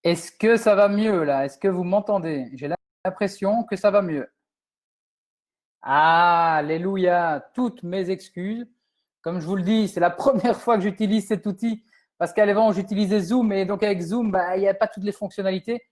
Est-ce que ça va mieux là? Est-ce que vous m'entendez? J'ai l'impression que ça va mieux. Ah, alléluia, toutes mes excuses. Comme je vous le dis, c'est la première fois que j'utilise cet outil parce qu'avant, j'utilisais Zoom et donc avec Zoom, il n'y a pas toutes les fonctionnalités.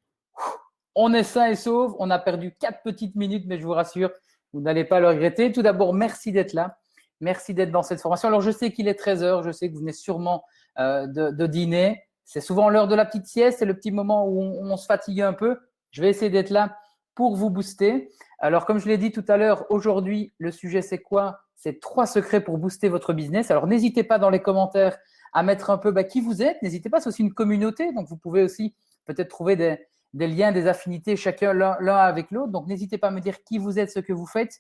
On est sain et sauf. On a perdu 4 petites minutes, mais je vous rassure, vous n'allez pas le regretter. Tout d'abord, merci d'être là. Merci d'être dans cette formation. Alors, je sais qu'il est 13 heures. Je sais que vous venez sûrement de dîner. C'est souvent l'heure de la petite sieste. C'est le petit moment où on se fatigue un peu. Je vais essayer d'être là pour vous booster. Alors, comme je l'ai dit tout à l'heure, aujourd'hui, le sujet, c'est quoi? C'est 3 secrets pour booster votre business. Alors, n'hésitez pas dans les commentaires à mettre un peu qui vous êtes. N'hésitez pas, c'est aussi une communauté. Donc, vous pouvez aussi peut-être trouver des liens, des affinités chacun l'un avec l'autre. Donc, n'hésitez pas à me dire qui vous êtes, ce que vous faites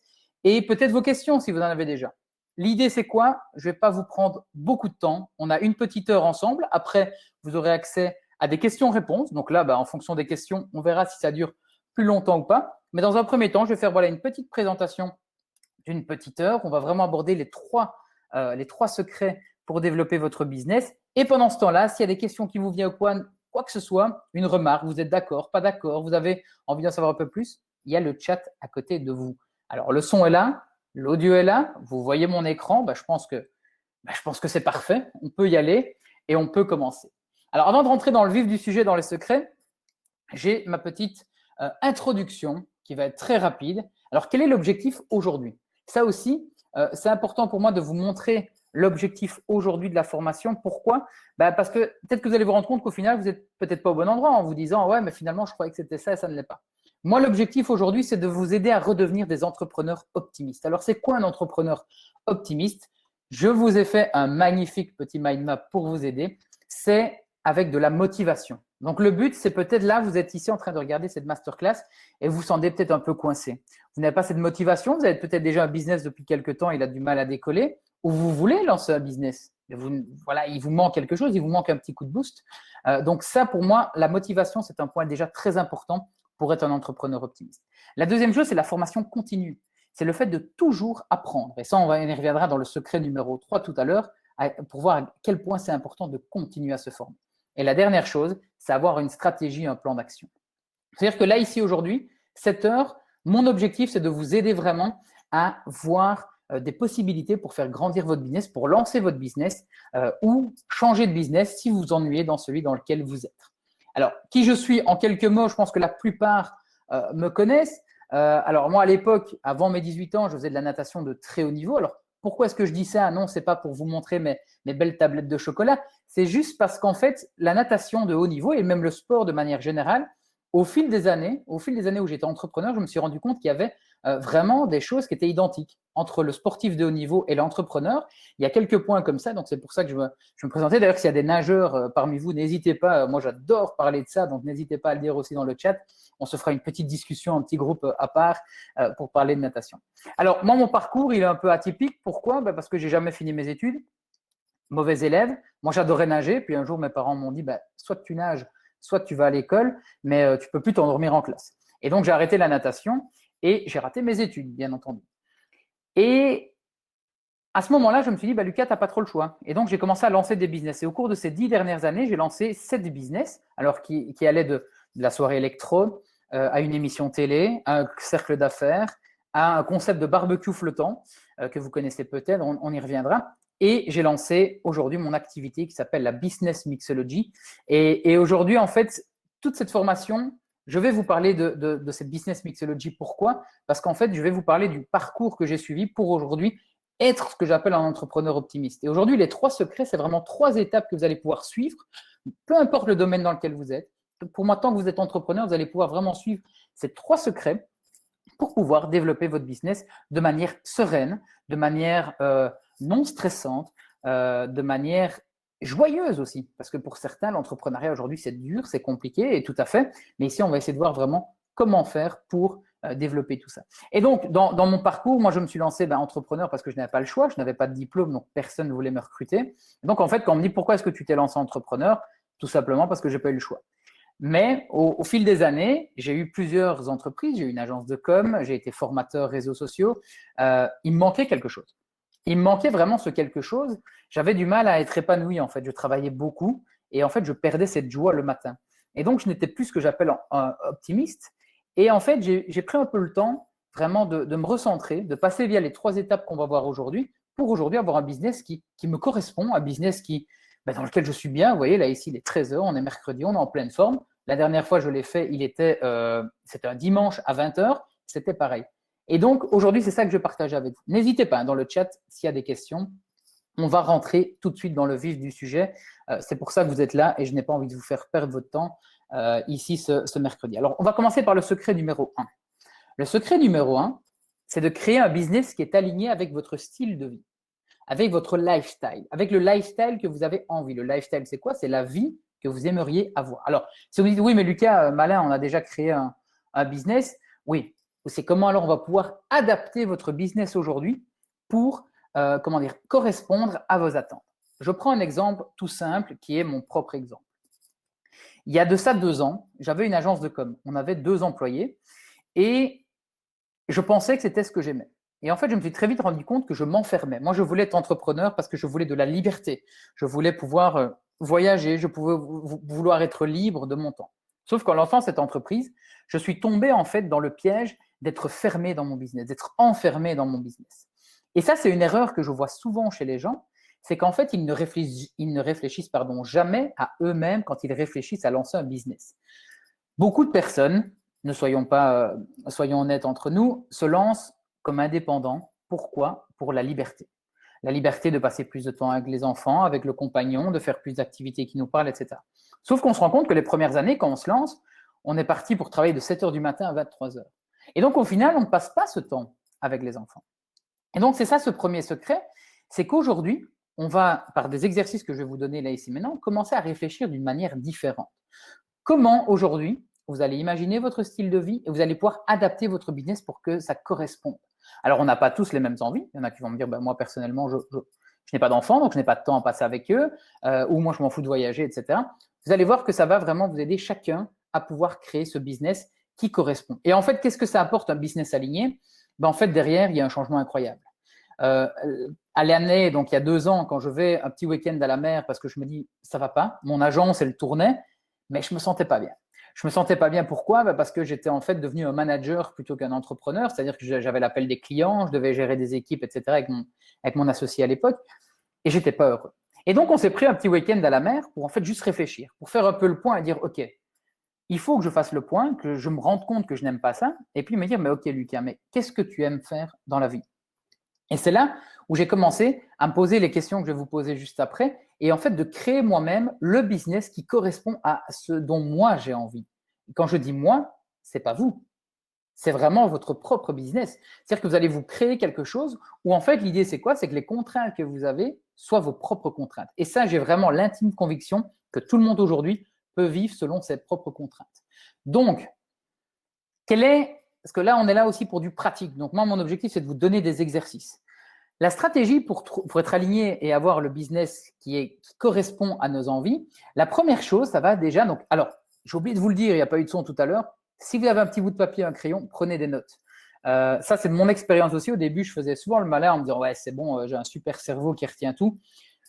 et peut-être vos questions si vous en avez déjà. L'idée, c'est quoi? Je ne vais pas vous prendre beaucoup de temps. On a une petite heure ensemble. Après, vous aurez accès à des questions-réponses. Donc là, en fonction des questions, on verra si ça dure plus longtemps ou pas. Mais dans un premier temps, je vais faire une petite présentation d'une petite heure. On va vraiment aborder les trois secrets pour développer votre business. Et pendant ce temps-là, s'il y a des questions qui vous viennent quoi que ce soit, une remarque, vous êtes d'accord, pas d'accord, vous avez envie d'en savoir un peu plus, il y a le chat à côté de vous. Alors, le son est là, l'audio est là, vous voyez mon écran, je pense que c'est parfait, on peut y aller et on peut commencer. Alors, avant de rentrer dans le vif du sujet, dans les secrets, j'ai ma petite introduction qui va être très rapide. Alors, quel est l'objectif aujourd'hui? Ça aussi, c'est important pour moi de vous montrer l'objectif aujourd'hui de la formation. Pourquoi? Parce que peut-être que vous allez vous rendre compte qu'au final, vous n'êtes peut-être pas au bon endroit en vous disant « Ouais, mais finalement, je croyais que c'était ça et ça ne l'est pas ». Moi, l'objectif aujourd'hui, c'est de vous aider à redevenir des entrepreneurs optimistes. Alors, c'est quoi un entrepreneur optimiste? Je vous ai fait un magnifique petit mind map pour vous aider. C'est avec de la motivation. Donc, le but, c'est peut-être là, vous êtes ici en train de regarder cette masterclass et vous vous sentez peut-être un peu coincé. Vous n'avez pas cette motivation, vous avez peut-être déjà un business depuis quelques temps, il a du mal à décoller, ou vous voulez lancer un business. Voilà, il vous manque quelque chose, il vous manque un petit coup de boost. Donc, ça, pour moi, la motivation, c'est un point déjà très important pour être un entrepreneur optimiste. La deuxième chose, c'est la formation continue. C'est le fait de toujours apprendre. Et ça, on y reviendra dans le secret numéro 3 tout à l'heure, pour voir à quel point c'est important de continuer à se former. Et la dernière chose, c'est avoir une stratégie, un plan d'action. C'est-à-dire que là, ici, aujourd'hui, 7 heures, mon objectif, c'est de vous aider vraiment à voir des possibilités pour faire grandir votre business, pour lancer votre business ou changer de business si vous vous ennuyez dans celui dans lequel vous êtes. Alors, qui je suis en quelques mots, je pense que la plupart me connaissent. Alors, moi, à l'époque, avant mes 18 ans, je faisais de la natation de très haut niveau. Alors, pourquoi est-ce que je dis ça? Non, ce n'est pas pour vous montrer mes belles tablettes de chocolat. C'est juste parce qu'en fait, la natation de haut niveau et même le sport de manière générale, au fil des années où j'étais entrepreneur, je me suis rendu compte qu'il y avait vraiment des choses qui étaient identiques entre le sportif de haut niveau et l'entrepreneur. Il y a quelques points comme ça, donc c'est pour ça que je me présentais. D'ailleurs, s'il y a des nageurs parmi vous, n'hésitez pas. Moi, j'adore parler de ça, donc n'hésitez pas à le dire aussi dans le chat. On se fera une petite discussion, un petit groupe à part pour parler de natation. Alors, moi, mon parcours, il est un peu atypique. Pourquoi? Parce que j'ai jamais fini mes études. Mauvais élève. Moi, j'adorais nager. Puis un jour, mes parents m'ont dit, soit tu nages, soit tu vas à l'école, mais tu peux plus t'endormir en classe. Et donc, j'ai arrêté la natation et j'ai raté mes études, bien entendu. Et à ce moment-là, je me suis dit, Lucas, tu n'as pas trop le choix. Et donc, j'ai commencé à lancer des business. Et au cours de ces 10 dernières années, j'ai lancé 7 business, alors qui allaient de la soirée électro à une émission télé, à un cercle d'affaires, à un concept de barbecue flottant que vous connaissez peut-être, on y reviendra. Et j'ai lancé aujourd'hui mon activité qui s'appelle la Business Mixology. Et aujourd'hui, en fait, toute cette formation, je vais vous parler de cette Business Mixology. Pourquoi? Parce qu'en fait, je vais vous parler du parcours que j'ai suivi pour aujourd'hui être ce que j'appelle un entrepreneur optimiste. Et aujourd'hui, les 3 secrets, c'est vraiment 3 étapes que vous allez pouvoir suivre, peu importe le domaine dans lequel vous êtes. Pour moi, tant que vous êtes entrepreneur, vous allez pouvoir vraiment suivre ces 3 secrets pour pouvoir développer votre business de manière sereine, de manière non stressante, de manière joyeuse aussi. Parce que pour certains, l'entrepreneuriat aujourd'hui, c'est dur, c'est compliqué, et tout à fait. Mais ici, on va essayer de voir vraiment comment faire pour développer tout ça. Et donc, dans mon parcours, moi, je me suis lancé entrepreneur parce que je n'avais pas le choix, je n'avais pas de diplôme, donc personne ne voulait me recruter. Et donc, en fait, quand on me dit pourquoi est-ce que tu t'es lancé entrepreneur, tout simplement parce que je n'ai pas eu le choix. Mais au fil des années, j'ai eu plusieurs entreprises, j'ai eu une agence de com, j'ai été formateur réseaux sociaux. Il me manquait quelque chose. Il me manquait vraiment ce quelque chose. J'avais du mal à être épanoui, en fait. Je travaillais beaucoup et en fait, je perdais cette joie le matin. Et donc, je n'étais plus ce que j'appelle optimiste. Et en fait, j'ai pris un peu le temps vraiment de me recentrer, de passer via les 3 étapes qu'on va voir aujourd'hui, pour aujourd'hui avoir un business qui me correspond, un business dans lequel je suis bien. Vous voyez, là, ici, il est 13h, on est mercredi, on est en pleine forme. La dernière fois, je l'ai fait, c'était un dimanche à 20h, c'était pareil. Et donc, aujourd'hui, c'est ça que je partage avec vous. N'hésitez pas dans le chat s'il y a des questions. On va rentrer tout de suite dans le vif du sujet. C'est pour ça que vous êtes là et je n'ai pas envie de vous faire perdre votre temps ici ce mercredi. Alors, on va commencer par le secret numéro 1. Le secret numéro 1, c'est de créer un business qui est aligné avec votre style de vie, avec votre lifestyle, avec le lifestyle que vous avez envie. Le lifestyle, c'est quoi? C'est la vie que vous aimeriez avoir. Alors, si vous dites, oui, mais Lucas, malin, on a déjà créé un business. Oui, c'est comment alors on va pouvoir adapter votre business aujourd'hui pour correspondre à vos attentes. Je prends un exemple tout simple qui est mon propre exemple. Il y a de ça 2 ans, j'avais une agence de com. On avait 2 employés et je pensais que c'était ce que j'aimais. Et en fait, je me suis très vite rendu compte que je m'enfermais. Moi, je voulais être entrepreneur parce que je voulais de la liberté. Je voulais pouvoir voyager, je pouvais vouloir être libre de mon temps. Sauf qu'en lançant cette entreprise, je suis tombé en fait dans le piège d'être fermé dans mon business, d'être enfermé dans mon business. Et ça, c'est une erreur que je vois souvent chez les gens, c'est qu'en fait, ils ne réfléchissent jamais à eux-mêmes quand ils réfléchissent à lancer un business. Beaucoup de personnes, soyons honnêtes entre nous, se lancent comme indépendants. Pourquoi? Pour la liberté. La liberté de passer plus de temps avec les enfants, avec le compagnon, de faire plus d'activités qui nous parlent, etc. Sauf qu'on se rend compte que les premières années, quand on se lance, on est parti pour travailler de 7h du matin à 23h. Et donc, au final, on ne passe pas ce temps avec les enfants. Et donc, c'est ça ce premier secret, c'est qu'aujourd'hui, on va, par des exercices que je vais vous donner là ici maintenant, commencer à réfléchir d'une manière différente. Comment aujourd'hui, vous allez imaginer votre style de vie et vous allez pouvoir adapter votre business pour que ça corresponde. Alors, on n'a pas tous les mêmes envies. Il y en a qui vont me dire, moi personnellement, je n'ai pas d'enfants, donc je n'ai pas de temps à passer avec eux, ou moi je m'en fous de voyager, etc. Vous allez voir que ça va vraiment vous aider chacun à pouvoir créer ce business qui correspond. Et en fait, qu'est-ce que ça apporte un business aligné? En fait, derrière, il y a un changement incroyable. À l'année, donc il y a 2 ans, quand je vais un petit week-end à la mer parce que je me dis, ça va pas, mon agence, elle tournait, mais je me sentais pas bien. Je me sentais pas bien, pourquoi? Parce que j'étais en fait devenu un manager plutôt qu'un entrepreneur, c'est-à-dire que j'avais l'appel des clients, je devais gérer des équipes, etc. avec mon associé à l'époque, et j'étais pas heureux. Et donc, on s'est pris un petit week-end à la mer pour en fait juste réfléchir, pour faire un peu le point et dire, OK, il faut que je fasse le point, que je me rende compte que je n'aime pas ça, et puis me dire, mais OK, Lucas, mais qu'est-ce que tu aimes faire dans la vie? Et c'est là où j'ai commencé à me poser les questions que je vais vous poser juste après et en fait de créer moi-même le business qui correspond à ce dont moi j'ai envie. Et quand je dis moi, c'est pas vous. C'est vraiment votre propre business. C'est-à-dire que vous allez vous créer quelque chose où en fait l'idée c'est quoi? C'est que les contraintes que vous avez soient vos propres contraintes. Et ça, j'ai vraiment l'intime conviction que tout le monde aujourd'hui peut vivre selon ses propres contraintes. Donc, parce que là, on est là aussi pour du pratique. Donc, moi, mon objectif, c'est de vous donner des exercices. La stratégie pour être aligné et avoir le business qui correspond à nos envies, la première chose, ça va déjà… Alors, j'ai oublié de vous le dire, il n'y a pas eu de son tout à l'heure. Si vous avez un petit bout de papier et un crayon, prenez des notes. Ça, c'est de mon expérience aussi. Au début, je faisais souvent le malin en me disant « Ouais, c'est bon, j'ai un super cerveau qui retient tout ».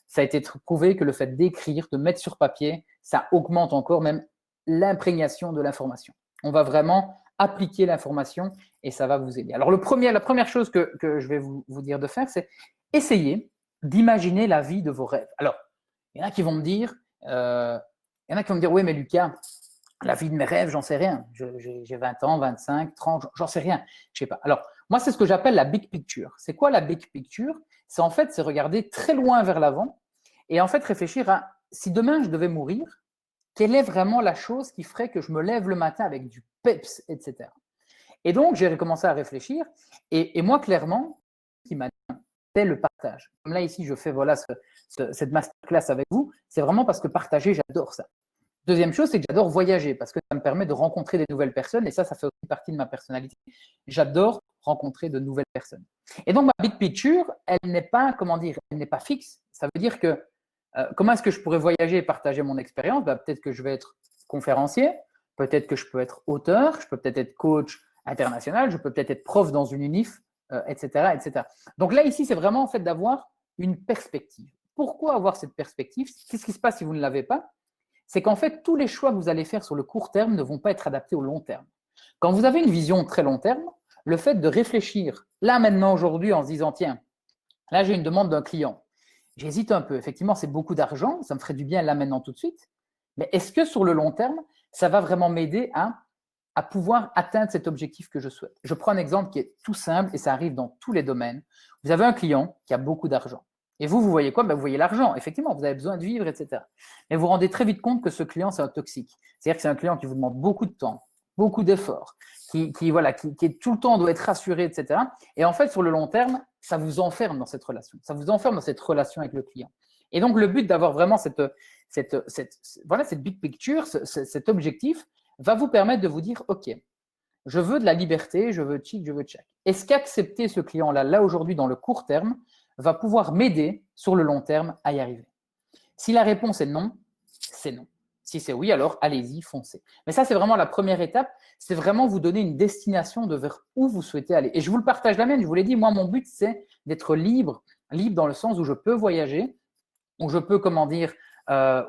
Ça a été prouvé que le fait d'écrire, de mettre sur papier, ça augmente encore même l'imprégnation de l'information. On va vraiment appliquer l'information et ça va vous aider. Alors, la première chose que je vais vous dire de faire, c'est essayer d'imaginer la vie de vos rêves. Alors, il y en a qui vont me dire, oui, mais Lucas, la vie de mes rêves, j'en sais rien. J'ai 20 ans, 25, 30, j'en sais rien. Je sais pas. Alors, moi, c'est ce que j'appelle la big picture. C'est quoi la big picture? C'est en fait, c'est regarder très loin vers l'avant et en fait réfléchir à si demain je devais mourir, quelle est vraiment la chose qui ferait que je me lève le matin avec du peps, etc. Et donc, j'ai commencé à réfléchir. Et moi, clairement, ce qui m'a dit, c'est le partage. Comme là, ici, je fais cette masterclass avec vous. C'est vraiment parce que partager, j'adore ça. Deuxième chose, c'est que j'adore voyager parce que ça me permet de rencontrer des nouvelles personnes. Et ça fait aussi partie de ma personnalité. J'adore rencontrer de nouvelles personnes. Et donc, ma big picture, elle n'est pas, elle n'est pas fixe. Ça veut dire que comment est-ce que je pourrais voyager et partager mon expérience? Peut-être que je vais être conférencier, peut-être que je peux être auteur, je peux peut-être être coach international, je peux peut-être être prof dans une UNIF, etc., etc. Donc là, ici, c'est vraiment en fait d'avoir une perspective. Pourquoi avoir cette perspective? Qu'est-ce qui se passe si vous ne l'avez pas? c'est qu'en fait, tous les choix que vous allez faire sur le court terme ne vont pas être adaptés au long terme. Quand vous avez une vision très long terme, le fait de réfléchir là, maintenant, aujourd'hui, en se disant, tiens, là, j'ai une demande d'un client. J'hésite un peu. Effectivement, c'est beaucoup d'argent. Ça me ferait du bien là, maintenant, tout de suite. Mais est-ce que sur le long terme, ça va vraiment m'aider à pouvoir atteindre cet objectif que je souhaite? Je prends un exemple qui est tout simple et ça arrive dans tous les domaines. Vous avez un client qui a beaucoup d'argent. Et vous voyez quoi? Vous voyez l'argent. Effectivement, vous avez besoin de vivre, etc. Mais vous vous rendez très vite compte que ce client, c'est un toxique. C'est-à-dire que c'est un client qui vous demande beaucoup de temps, beaucoup d'efforts, qui est tout le temps doit être rassuré, etc. Et en fait, sur le long terme, ça vous enferme dans cette relation. Ça vous enferme dans cette relation avec le client. Et donc, le but d'avoir vraiment cette big picture, cet objectif, va vous permettre de vous dire, OK, je veux de la liberté, je veux chic, je veux check. Est-ce qu'accepter ce client-là, là aujourd'hui, dans le court terme, va pouvoir m'aider sur le long terme à y arriver? Si la réponse est non, c'est non. Si c'est oui, alors allez-y, foncez. Mais ça, c'est vraiment la première étape. C'est vraiment vous donner une destination de vers où vous souhaitez aller. Et je vous le partage la mienne. Je vous l'ai dit, moi, mon but, c'est d'être libre. Libre dans le sens où je peux voyager, où je peux,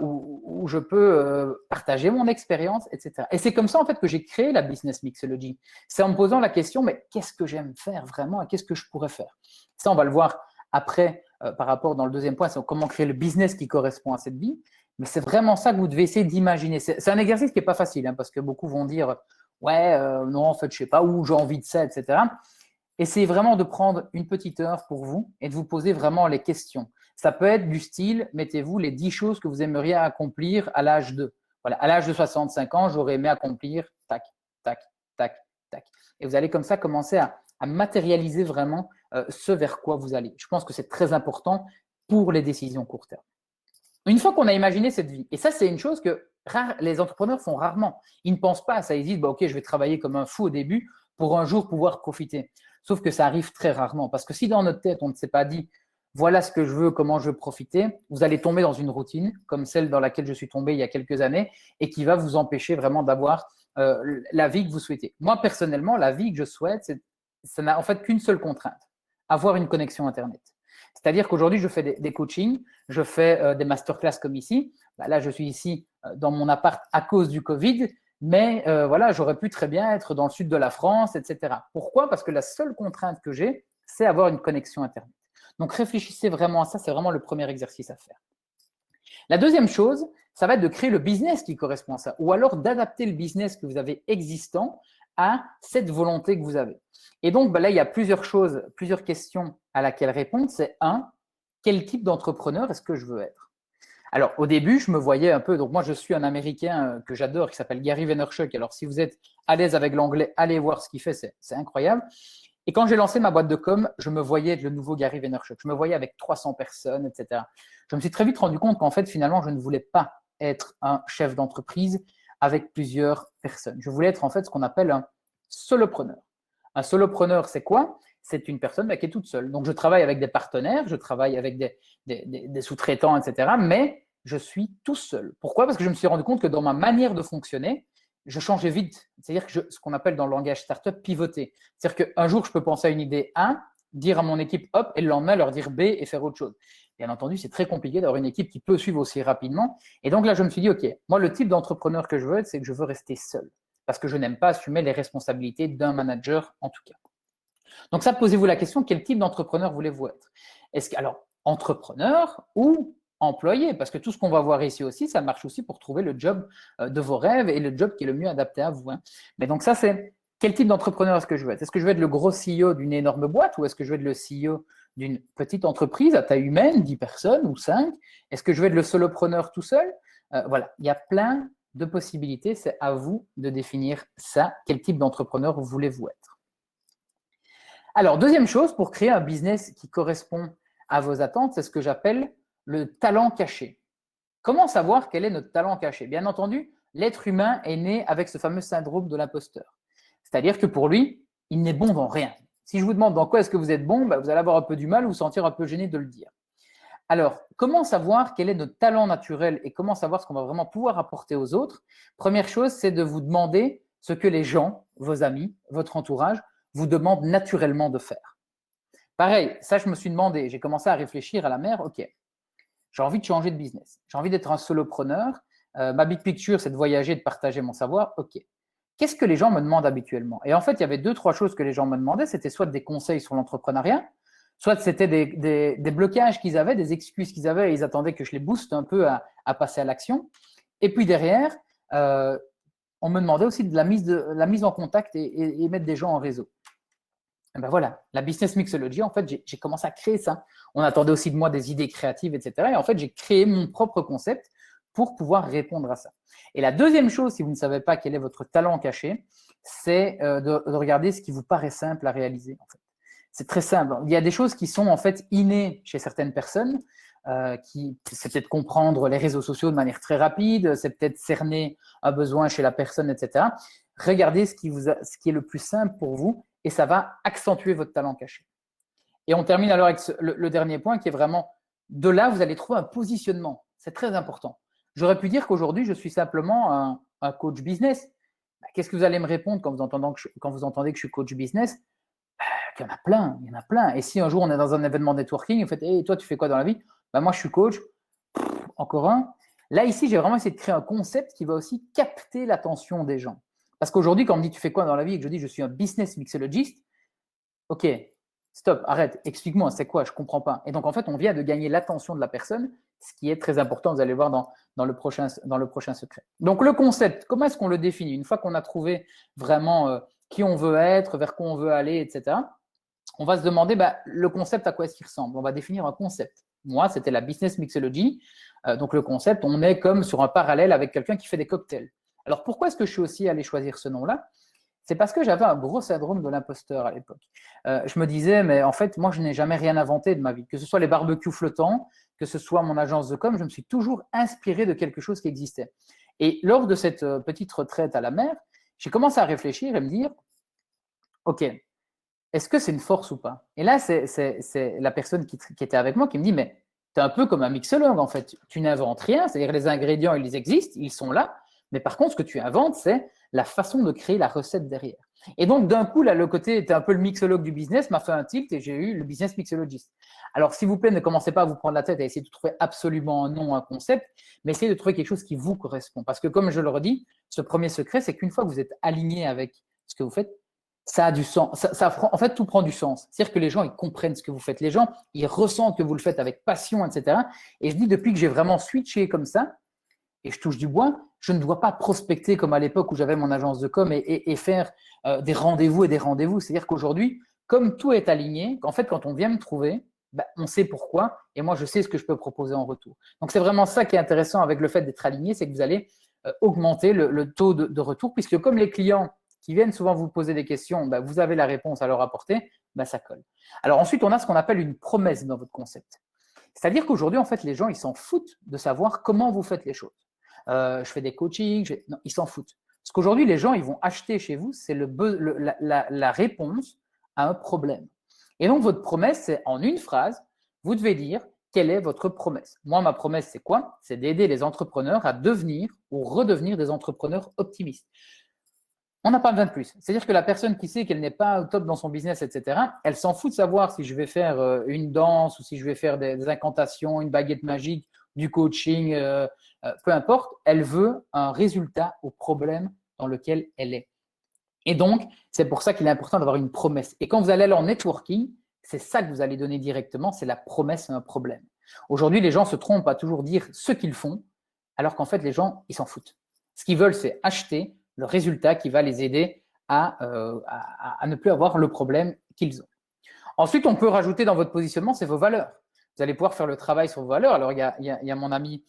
où je peux partager mon expérience, etc. Et c'est comme ça, en fait, que j'ai créé la Business Mixology. C'est en me posant la question, mais qu'est-ce que j'aime faire vraiment et qu'est-ce que je pourrais faire? Ça, on va le voir après par rapport dans le deuxième point, c'est comment créer le business qui correspond à cette vie. Mais c'est vraiment ça que vous devez essayer d'imaginer. C'est un exercice qui n'est pas facile, hein, parce que beaucoup vont dire « ouais, non, en fait, je ne sais pas où, j'ai envie de ça, etc. » Essayez vraiment de prendre une petite heure pour vous et de vous poser vraiment les questions. Ça peut être du style, mettez-vous les 10 choses que vous aimeriez accomplir à l'âge de. Voilà, à l'âge de 65 ans, j'aurais aimé accomplir tac, tac, tac, tac. Et vous allez comme ça commencer à matérialiser vraiment ce vers quoi vous allez. Je pense que c'est très important pour les décisions court terme. Une fois qu'on a imaginé cette vie, et ça, c'est une chose que les entrepreneurs font rarement. Ils ne pensent pas à ça. Ils disent, bah, OK, je vais travailler comme un fou au début pour un jour pouvoir profiter. Sauf que ça arrive très rarement. Parce que si dans notre tête, on ne s'est pas dit, voilà ce que je veux, comment je veux profiter, vous allez tomber dans une routine comme celle dans laquelle je suis tombé il y a quelques années et qui va vous empêcher vraiment d'avoir la vie que vous souhaitez. Moi, personnellement, la vie que je souhaite, ça n'a en fait qu'une seule contrainte, avoir une connexion Internet. C'est-à-dire qu'aujourd'hui, je fais des coachings, je fais des masterclass comme ici. Bah, là, je suis ici dans mon appart à cause du Covid, mais voilà, j'aurais pu très bien être dans le sud de la France, etc. Pourquoi? Parce que la seule contrainte que j'ai, c'est avoir une connexion Internet. Donc, réfléchissez vraiment à ça, c'est vraiment le premier exercice à faire. La deuxième chose, ça va être de créer le business qui correspond à ça, ou alors d'adapter le business que vous avez existant à cette volonté que vous avez. Et donc, là, il y a plusieurs choses, plusieurs questions à laquelle répondre. C'est quel type d'entrepreneur est-ce que je veux être? Alors, au début, je me voyais un peu, donc moi, je suis un Américain que j'adore, qui s'appelle Gary Vaynerchuk. Alors, si vous êtes à l'aise avec l'anglais, allez voir ce qu'il fait, c'est incroyable. Et quand j'ai lancé ma boîte de com, je me voyais être le nouveau Gary Vaynerchuk. Je me voyais avec 300 personnes, etc. Je me suis très vite rendu compte qu'en fait, finalement, je ne voulais pas être un chef d'entreprise avec plusieurs personnes. Je voulais être en fait ce qu'on appelle un solopreneur. Un solopreneur, c'est quoi? C'est une personne qui est toute seule. Donc, je travaille avec des partenaires, je travaille avec des sous-traitants, etc. Mais je suis tout seul. Pourquoi? Parce que je me suis rendu compte que dans ma manière de fonctionner, je changeais vite. C'est-à-dire que ce qu'on appelle dans le langage startup, pivoter. C'est-à-dire qu'un jour, je peux penser à une idée A, dire à mon équipe hop, et le lendemain, leur dire B et faire autre chose. Bien entendu, c'est très compliqué d'avoir une équipe qui peut suivre aussi rapidement. Et donc là, je me suis dit, OK, moi, le type d'entrepreneur que je veux être, c'est que je veux rester seul. Parce que je n'aime pas assumer les responsabilités d'un manager, en tout cas. Donc ça, posez-vous la question, quel type d'entrepreneur voulez-vous être? Est-ce que, alors, entrepreneur ou employé? Parce que tout ce qu'on va voir ici aussi, ça marche aussi pour trouver le job de vos rêves et le job qui est le mieux adapté à vous. Hein. Mais donc ça, c'est quel type d'entrepreneur est-ce que je veux être? Est-ce que je veux être le gros CEO d'une énorme boîte ou est-ce que je veux être le CEO d'une petite entreprise à taille humaine, 10 personnes ou 5? Est-ce que je veux être le solopreneur tout seul? Voilà, il y a plein de possibilités. C'est à vous de définir ça. Quel type d'entrepreneur voulez-vous être? Alors, deuxième chose, pour créer un business qui correspond à vos attentes, c'est ce que j'appelle le talent caché. Comment savoir quel est notre talent caché? Bien entendu, l'être humain est né avec ce fameux syndrome de l'imposteur. C'est-à-dire que pour lui, il n'est bon dans rien. Si je vous demande dans quoi est-ce que vous êtes bon, vous allez avoir un peu du mal ou vous sentir un peu gêné de le dire. Alors, comment savoir quel est notre talent naturel et comment savoir ce qu'on va vraiment pouvoir apporter aux autres? Première chose, c'est de vous demander ce que les gens, vos amis, votre entourage, vous demandent naturellement de faire. Pareil, ça, je me suis demandé, j'ai commencé à réfléchir à la mer, OK, j'ai envie de changer de business, j'ai envie d'être un solopreneur, Ma big picture, c'est de voyager, de partager mon savoir. OK. Qu'est-ce que les gens me demandent habituellement? Et en fait, il y avait 2-3 choses que les gens me demandaient. C'était soit des conseils sur l'entrepreneuriat, soit c'était des blocages qu'ils avaient, des excuses qu'ils avaient et ils attendaient que je les booste un peu à passer à l'action. Et puis derrière, on me demandait aussi de la mise en contact et mettre des gens en réseau. Et ben voilà, la business mixology, en fait, j'ai commencé à créer ça. On attendait aussi de moi des idées créatives, etc. Et en fait, j'ai créé mon propre concept pour pouvoir répondre à ça. Et la deuxième chose, si vous ne savez pas quel est votre talent caché, c'est de regarder ce qui vous paraît simple à réaliser. En fait. C'est très simple. Il y a des choses qui sont en fait innées chez certaines personnes. C'est peut-être comprendre les réseaux sociaux de manière très rapide, c'est peut-être cerner un besoin chez la personne, etc. Regardez ce qui est le plus simple pour vous et ça va accentuer votre talent caché. Et on termine alors avec le dernier point qui est vraiment, de là, vous allez trouver un positionnement. C'est très important. J'aurais pu dire qu'aujourd'hui, je suis simplement un coach business. Qu'est-ce que vous allez me répondre quand vous entendez que je suis coach business? Il y en a plein, il y en a plein. Et si un jour on est dans un événement networking, vous faites, hey, toi, tu fais quoi dans la vie? Moi, je suis coach. Encore un. Là, ici, j'ai vraiment essayé de créer un concept qui va aussi capter l'attention des gens. Parce qu'aujourd'hui, quand on me dit tu fais quoi dans la vie et que je dis je suis un business mixologist, ok, stop, arrête, explique-moi, c'est quoi, je ne comprends pas. Et donc, en fait, on vient de gagner l'attention de la personne, ce qui est très important, vous allez voir dans le prochain secret. Donc, le concept, comment est-ce qu'on le définit? Une fois qu'on a trouvé vraiment qui on veut être, vers quoi on veut aller, etc., on va se demander le concept, à quoi est-ce qu'il ressemble? On va définir un concept. Moi, c'était la business mixology. Donc, le concept, on est comme sur un parallèle avec quelqu'un qui fait des cocktails. Alors, pourquoi est-ce que je suis aussi allé choisir ce nom-là? C'est parce que j'avais un gros syndrome de l'imposteur à l'époque. Je me disais, mais en fait, moi, je n'ai jamais rien inventé de ma vie. Que ce soit les barbecues flottants, que ce soit mon agence de com, je me suis toujours inspiré de quelque chose qui existait. Et lors de cette petite retraite à la mer, j'ai commencé à réfléchir et me dire, OK, est-ce que c'est une force ou pas? Et là, c'est la personne qui était avec moi qui me dit, mais tu es un peu comme un mixologue, en fait. Tu n'inventes rien, c'est-à-dire les ingrédients, ils existent, ils sont là. Mais par contre, ce que tu inventes, c'est la façon de créer la recette derrière. Et donc, d'un coup, là, le côté était un peu le mixologue du business m'a fait un tilt et j'ai eu le business mixologist. Alors, s'il vous plaît, ne commencez pas à vous prendre la tête à essayer de trouver absolument un nom, un concept, mais essayez de trouver quelque chose qui vous correspond. Parce que, comme je le redis, ce premier secret, c'est qu'une fois que vous êtes aligné avec ce que vous faites, ça a du sens. En fait, tout prend du sens. C'est-à-dire que les gens, ils comprennent ce que vous faites. Les gens, ils ressentent que vous le faites avec passion, etc. Et je dis, depuis que j'ai vraiment switché comme ça, et je touche du bois, je ne dois pas prospecter comme à l'époque où j'avais mon agence de com et faire des rendez-vous et des rendez-vous. C'est-à-dire qu'aujourd'hui, comme tout est aligné, en fait, quand on vient me trouver, on sait pourquoi et moi, je sais ce que je peux proposer en retour. Donc, c'est vraiment ça qui est intéressant avec le fait d'être aligné, c'est que vous allez augmenter le taux de retour puisque comme les clients qui viennent souvent vous poser des questions, vous avez la réponse à leur apporter, ça colle. Alors ensuite, on a ce qu'on appelle une promesse dans votre concept. C'est-à-dire qu'aujourd'hui, en fait, les gens, ils s'en foutent de savoir comment vous faites les choses. Je fais des coachings, non, ils s'en foutent. Parce qu'aujourd'hui, les gens, ils vont acheter chez vous, c'est la réponse à un problème. Et donc, votre promesse, c'est en une phrase, vous devez dire quelle est votre promesse. Moi, ma promesse, c'est quoi? C'est d'aider les entrepreneurs à devenir ou redevenir des entrepreneurs optimistes. On n'a pas besoin de plus. C'est-à-dire que la personne qui sait qu'elle n'est pas au top dans son business, etc., elle s'en fout de savoir si je vais faire une danse ou si je vais faire des incantations, une baguette magique, du coaching, peu importe. Elle veut un résultat au problème dans lequel elle est. Et donc, c'est pour ça qu'il est important d'avoir une promesse. Et quand vous allez aller en networking, c'est ça que vous allez donner directement, c'est la promesse à un problème. Aujourd'hui, les gens se trompent à toujours dire ce qu'ils font, alors qu'en fait, les gens, ils s'en foutent. Ce qu'ils veulent, c'est acheter le résultat qui va les aider à ne plus avoir le problème qu'ils ont. Ensuite, on peut rajouter dans votre positionnement, c'est vos valeurs. Vous allez pouvoir faire le travail sur vos valeurs. Alors, il y a mon ami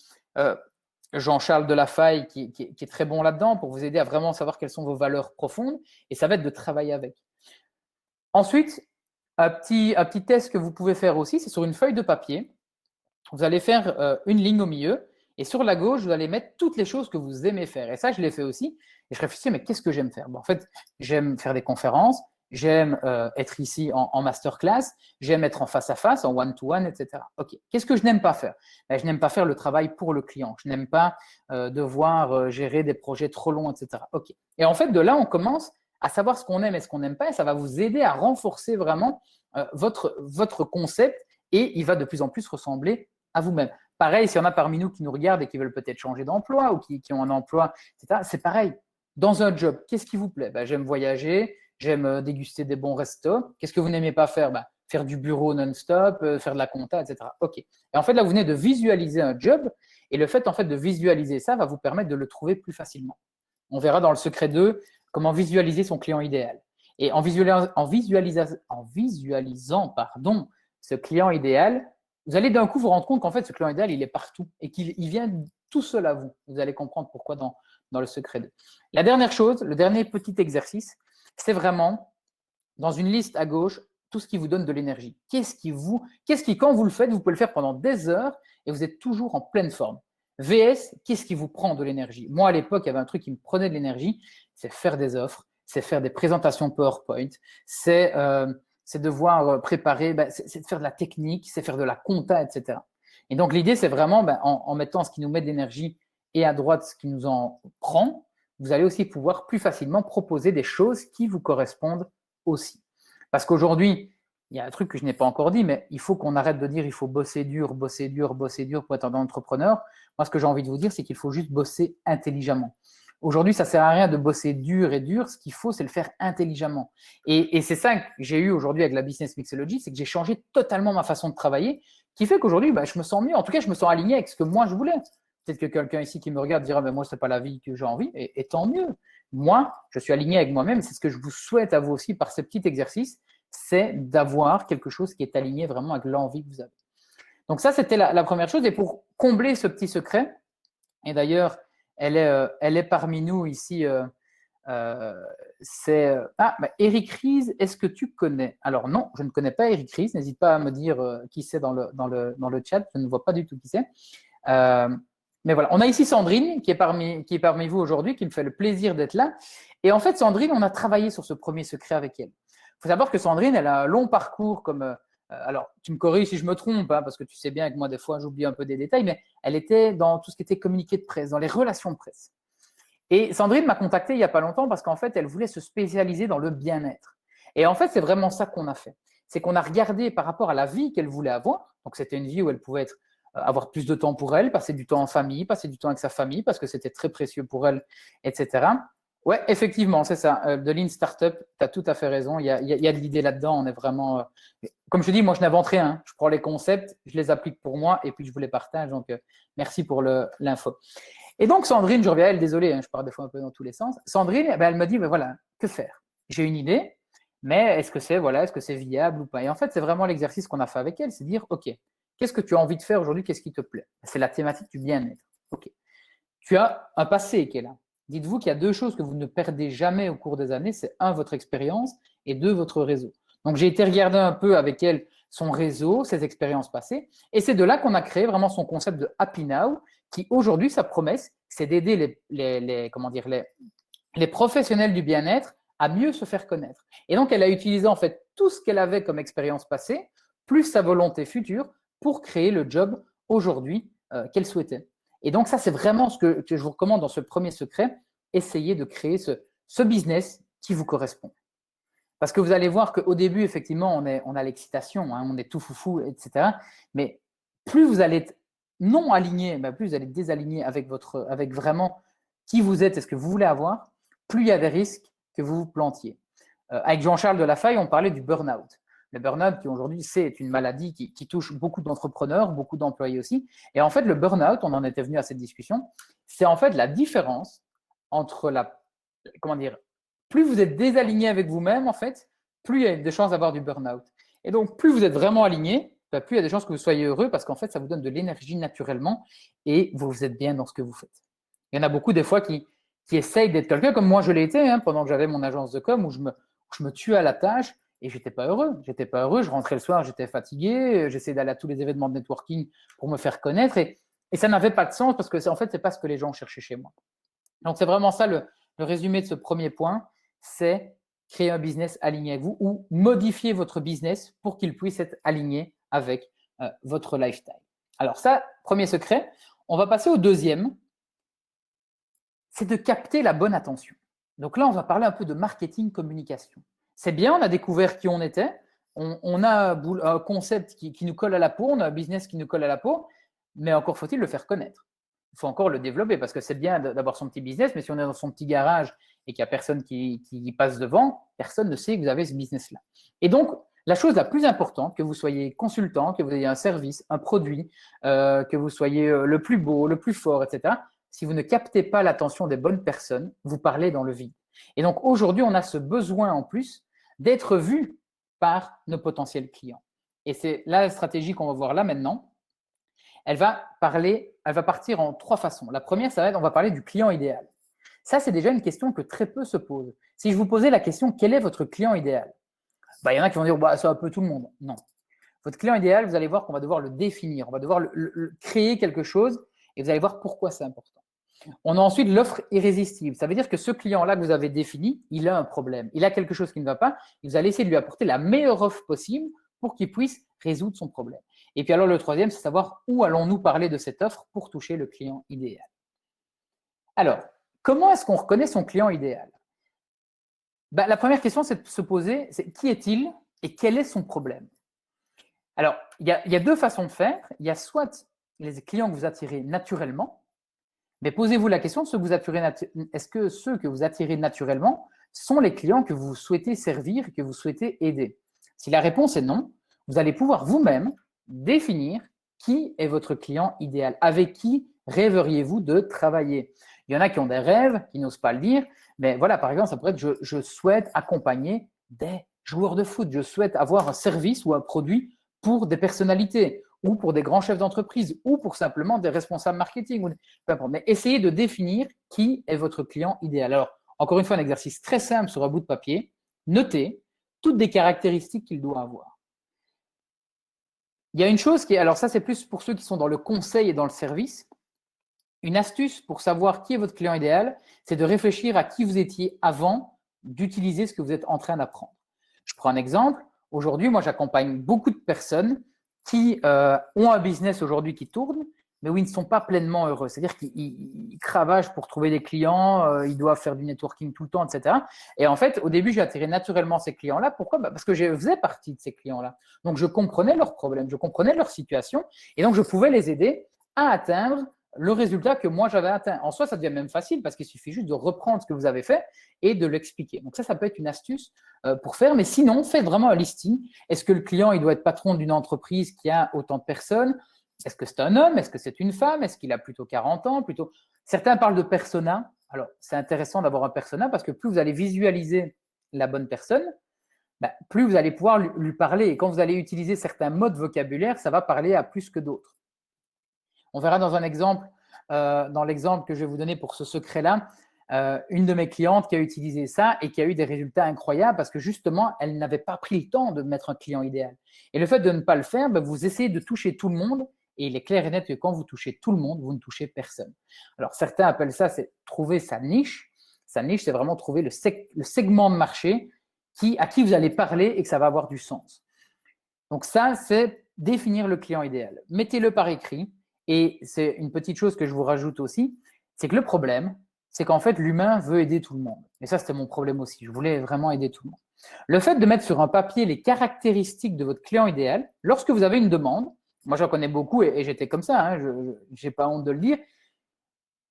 Jean-Charles Delafaye qui est très bon là-dedans pour vous aider à vraiment savoir quelles sont vos valeurs profondes et ça va être de travailler avec. Ensuite, un petit test que vous pouvez faire aussi, c'est sur une feuille de papier. Vous allez faire une ligne au milieu et sur la gauche, vous allez mettre toutes les choses que vous aimez faire. Et ça, je l'ai fait aussi. Et je réfléchis, mais qu'est-ce que j'aime faire? En fait, j'aime faire des conférences, j'aime être ici en masterclass, j'aime être en face-à-face, en one-to-one, etc. OK. Qu'est-ce que je n'aime pas faire? Je n'aime pas faire le travail pour le client. Je n'aime pas devoir gérer des projets trop longs, etc. OK. Et en fait, de là, on commence à savoir ce qu'on aime et ce qu'on n'aime pas. Et ça va vous aider à renforcer vraiment votre concept et il va de plus en plus ressembler à vous-même. pareil, s'il y en a parmi nous qui nous regardent et qui veulent peut-être changer d'emploi ou qui ont un emploi, etc., c'est pareil. Dans un job, qu'est-ce qui vous plaît? J'aime voyager, j'aime déguster des bons restos. Qu'est-ce que vous n'aimez pas faire? Faire du bureau non-stop, faire de la compta, etc. OK. Et en fait, là, vous venez de visualiser un job et le fait, en fait, de visualiser ça va vous permettre de le trouver plus facilement. On verra dans le secret 2 comment visualiser son client idéal. Et en visualisant ce client idéal, vous allez d'un coup vous rendre compte qu'en fait, ce client idéal, il est partout et qu'il vient tout seul à vous. Vous allez comprendre pourquoi dans le secret 2. La dernière chose, le dernier petit exercice, c'est vraiment, dans une liste à gauche, tout ce qui vous donne de l'énergie. Qu'est-ce qui, quand vous le faites, vous pouvez le faire pendant des heures et vous êtes toujours en pleine forme. VS, qu'est-ce qui vous prend de l'énergie? Moi, à l'époque, il y avait un truc qui me prenait de l'énergie, c'est faire des offres, c'est faire des présentations PowerPoint, c'est devoir préparer, c'est de faire de la technique, c'est faire de la compta, etc. Et donc, l'idée, c'est vraiment, en mettant ce qui nous met de l'énergie et à droite ce qui nous en prend, vous allez aussi pouvoir plus facilement proposer des choses qui vous correspondent aussi. Parce qu'aujourd'hui, il y a un truc que je n'ai pas encore dit, mais il faut qu'on arrête de dire il faut bosser dur, bosser dur, bosser dur pour être un entrepreneur. Moi, ce que j'ai envie de vous dire, c'est qu'il faut juste bosser intelligemment. Aujourd'hui, ça ne sert à rien de bosser dur et dur. Ce qu'il faut, c'est le faire intelligemment. Et c'est ça que j'ai eu aujourd'hui avec la Business Mixology, c'est que j'ai changé totalement ma façon de travailler, qui fait qu'aujourd'hui, je me sens mieux. En tout cas, je me sens aligné avec ce que moi, je voulais. Peut-être que quelqu'un ici qui me regarde dira, moi, ce n'est pas la vie que j'ai envie, et tant mieux. Moi, je suis aligné avec moi-même. C'est ce que je vous souhaite à vous aussi par ce petit exercice, c'est d'avoir quelque chose qui est aligné vraiment avec l'envie que vous avez. Donc ça, c'était la première chose. Et pour combler ce petit secret, et d'ailleurs, elle est parmi nous ici, c'est Eric Ries, est-ce que tu connais? Alors non, je ne connais pas Eric Ries. N'hésite pas à me dire qui c'est dans le chat. Je ne vois pas du tout qui c'est. Mais voilà, on a ici Sandrine qui est parmi vous aujourd'hui, qui me fait le plaisir d'être là. Et en fait, Sandrine, on a travaillé sur ce premier secret avec elle. Il faut savoir que Sandrine, elle a un long parcours comme… alors, tu me corriges si je me trompe, parce que tu sais bien que moi, des fois, j'oublie un peu des détails, mais elle était dans tout ce qui était communiqué de presse, dans les relations de presse. Et Sandrine m'a contacté il n'y a pas longtemps parce qu'en fait, elle voulait se spécialiser dans le bien-être. Et en fait, c'est vraiment ça qu'on a fait. C'est qu'on a regardé par rapport à la vie qu'elle voulait avoir. Donc, c'était une vie où elle pouvait avoir plus de temps pour elle, passer du temps en famille, passer du temps avec sa famille parce que c'était très précieux pour elle, etc. Ouais, effectivement, c'est ça. De Lean Startup, tu as tout à fait raison. Il y a de l'idée là-dedans. On est vraiment… comme je te dis, moi, je n'invente rien. Je prends les concepts, je les applique pour moi et puis je vous les partage. Donc, merci pour l'info. Et donc, Sandrine, je reviens à elle, désolé, je pars des fois un peu dans tous les sens. Sandrine, elle me dit, voilà, que faire? J'ai une idée, mais est-ce que c'est viable ou pas? Et en fait, c'est vraiment l'exercice qu'on a fait avec elle, c'est dire, OK, qu'est-ce que tu as envie de faire aujourd'hui? Qu'est-ce qui te plaît? C'est la thématique du bien-être. OK. Tu as un passé qui est là. Dites-vous qu'il y a deux choses que vous ne perdez jamais au cours des années. C'est un, votre expérience et deux, votre réseau. Donc, j'ai été regarder un peu avec elle son réseau, ses expériences passées. Et c'est de là qu'on a créé vraiment son concept de Happy Now, qui aujourd'hui, sa promesse, c'est d'aider les professionnels du bien-être à mieux se faire connaître. Et donc, elle a utilisé en fait tout ce qu'elle avait comme expérience passée, plus sa volonté future, pour créer le job aujourd'hui qu'elle souhaitait. Et donc, ça, c'est vraiment ce que je vous recommande dans ce premier secret. Essayez de créer ce business qui vous correspond. Parce que vous allez voir qu'au début, effectivement, on a l'excitation, on est tout foufou, etc. Mais plus vous allez être non aligné, plus vous allez être désaligné avec vraiment qui vous êtes et ce que vous voulez avoir, plus il y a des risques que vous vous plantiez. Avec Jean-Charles Delafaye, on parlait du burn-out. Le burn-out, qui aujourd'hui, c'est une maladie qui touche beaucoup d'entrepreneurs, beaucoup d'employés aussi. Et en fait, le burn-out, on en était venu à cette discussion, c'est en fait la différence entre plus vous êtes désaligné avec vous-même, en fait, plus il y a des chances d'avoir du burn-out. Et donc, plus vous êtes vraiment aligné, plus il y a des chances que vous soyez heureux parce qu'en fait, ça vous donne de l'énergie naturellement et vous êtes bien dans ce que vous faites. Il y en a beaucoup des fois qui essayent d'être quelqu'un comme moi je l'ai été pendant que j'avais mon agence de com où je me tuais à la tâche et j'étais pas heureux. J'étais pas heureux, je rentrais le soir, j'étais fatigué, j'essayais d'aller à tous les événements de networking pour me faire connaître et ça n'avait pas de sens parce que en fait, c'est pas ce que les gens cherchaient chez moi. Donc, c'est vraiment ça le résumé de ce premier point, c'est créer un business aligné avec vous ou modifier votre business pour qu'il puisse être aligné avec votre lifestyle. Alors ça, premier secret. On va passer au deuxième, c'est de capter la bonne attention. Donc là, on va parler un peu de marketing communication. C'est bien, on a découvert qui on était, on a un concept qui nous colle à la peau, on a un business qui nous colle à la peau, mais encore faut-il le faire connaître. Il faut encore le développer parce que c'est bien d'avoir son petit business, mais si on est dans son petit garage et qu'il n'y a personne qui passe devant, personne ne sait que vous avez ce business-là. Et donc, la chose la plus importante, que vous soyez consultant, que vous ayez un service, un produit, que vous soyez le plus beau, le plus fort, etc., si vous ne captez pas l'attention des bonnes personnes, vous parlez dans le vide. Et donc, aujourd'hui, on a ce besoin en plus d'être vu par nos potentiels clients. Et c'est la stratégie qu'on va voir là maintenant. Elle va partir en 3 façons. La première, ça va être, on va parler du client idéal. Ça, c'est déjà une question que très peu se posent. Si je vous posais la question, quel est votre client idéal? Il y en a qui vont dire, c'est un peu tout le monde. Non. Votre client idéal, vous allez voir qu'on va devoir le définir. On va devoir créer quelque chose et vous allez voir pourquoi c'est important. On a ensuite l'offre irrésistible. Ça veut dire que ce client-là que vous avez défini, il a un problème. Il a quelque chose qui ne va pas et vous allez essayer de lui apporter la meilleure offre possible pour qu'il puisse résoudre son problème. Et puis alors, le troisième, c'est savoir où allons-nous parler de cette offre pour toucher le client idéal. Alors, comment est-ce qu'on reconnaît son client idéal? La première question, c'est de se poser, c'est qui est-il et quel est son problème? Alors, il y a 2 façons de faire. Il y a soit les clients que vous attirez naturellement, mais posez-vous la question, est-ce que ceux que vous attirez naturellement sont les clients que vous souhaitez servir, que vous souhaitez aider? Si la réponse est non, vous allez pouvoir vous-même définir qui est votre client idéal, avec qui rêveriez-vous de travailler. Il y en a qui ont des rêves, qui n'osent pas le dire, mais voilà, par exemple, ça pourrait être je souhaite accompagner des joueurs de foot, je souhaite avoir un service ou un produit pour des personnalités, ou pour des grands chefs d'entreprise, ou pour simplement des responsables marketing, peu importe. Mais essayez de définir qui est votre client idéal. Alors, encore une fois, un exercice très simple sur un bout de papier, notez toutes des caractéristiques qu'il doit avoir. Il y a une chose qui est, alors ça c'est plus pour ceux qui sont dans le conseil et dans le service, une astuce pour savoir qui est votre client idéal, c'est de réfléchir à qui vous étiez avant d'utiliser ce que vous êtes en train d'apprendre. Je prends un exemple. Aujourd'hui, moi, j'accompagne beaucoup de personnes qui ont un business aujourd'hui qui tourne, mais où ils ne sont pas pleinement heureux. C'est-à-dire qu'ils cravagent pour trouver des clients, ils doivent faire du networking tout le temps, etc. Et en fait, au début, j'ai attiré naturellement ces clients-là. Pourquoi? Parce que je faisais partie de ces clients-là. Donc, je comprenais leurs problèmes, je comprenais leur situation, et donc je pouvais les aider à atteindre le résultat que moi j'avais atteint. En soi, ça devient même facile parce qu'il suffit juste de reprendre ce que vous avez fait et de l'expliquer. Donc ça peut être une astuce pour faire. Mais sinon, faites vraiment un listing. Est-ce que le client, il doit être patron d'une entreprise qui a autant de personnes? Est-ce que c'est un homme? Est-ce que c'est une femme? Est-ce qu'il a plutôt 40 ans? Certains parlent de persona. Alors, c'est intéressant d'avoir un persona parce que plus vous allez visualiser la bonne personne, plus vous allez pouvoir lui parler. Et quand vous allez utiliser certains mots de vocabulaire, ça va parler à plus que d'autres. On verra dans un exemple, dans l'exemple que je vais vous donner pour ce secret-là, une de mes clientes qui a utilisé ça et qui a eu des résultats incroyables parce que justement, elle n'avait pas pris le temps de mettre un client idéal. Et le fait de ne pas le faire, vous essayez de toucher tout le monde et il est clair et net que quand vous touchez tout le monde, vous ne touchez personne. Alors, certains appellent ça, c'est trouver sa niche. Sa niche, c'est vraiment trouver le segment de marché à qui vous allez parler et que ça va avoir du sens. Donc ça, c'est définir le client idéal. Mettez-le par écrit. Et c'est une petite chose que je vous rajoute aussi, c'est que le problème, c'est qu'en fait, l'humain veut aider tout le monde. Et ça, c'était mon problème aussi. Je voulais vraiment aider tout le monde. Le fait de mettre sur un papier les caractéristiques de votre client idéal, lorsque vous avez une demande, moi j'en connais beaucoup et j'étais comme ça, hein, je n'ai pas honte de le dire,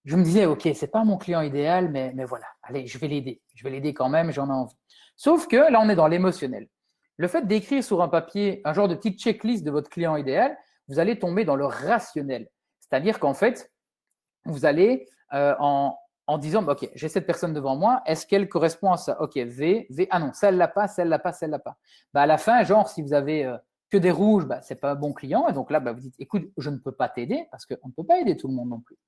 je me disais, OK, c'est pas mon client idéal, mais voilà, allez, je vais l'aider. Je vais l'aider quand même, j'en ai envie. Sauf que là, on est dans l'émotionnel. Le fait d'écrire sur un papier un genre de petite checklist de votre client idéal, vous allez tomber dans le rationnel. C'est-à-dire qu'en fait, vous allez en disant, OK, j'ai cette personne devant moi, est-ce qu'elle correspond à ça? OK, V, ah non, celle-là pas, celle-là pas, celle-là pas. À la fin, genre, si vous avez que des rouges, ce n'est pas un bon client. Et donc là, vous dites, écoute, je ne peux pas t'aider parce qu'on ne peut pas aider tout le monde non plus.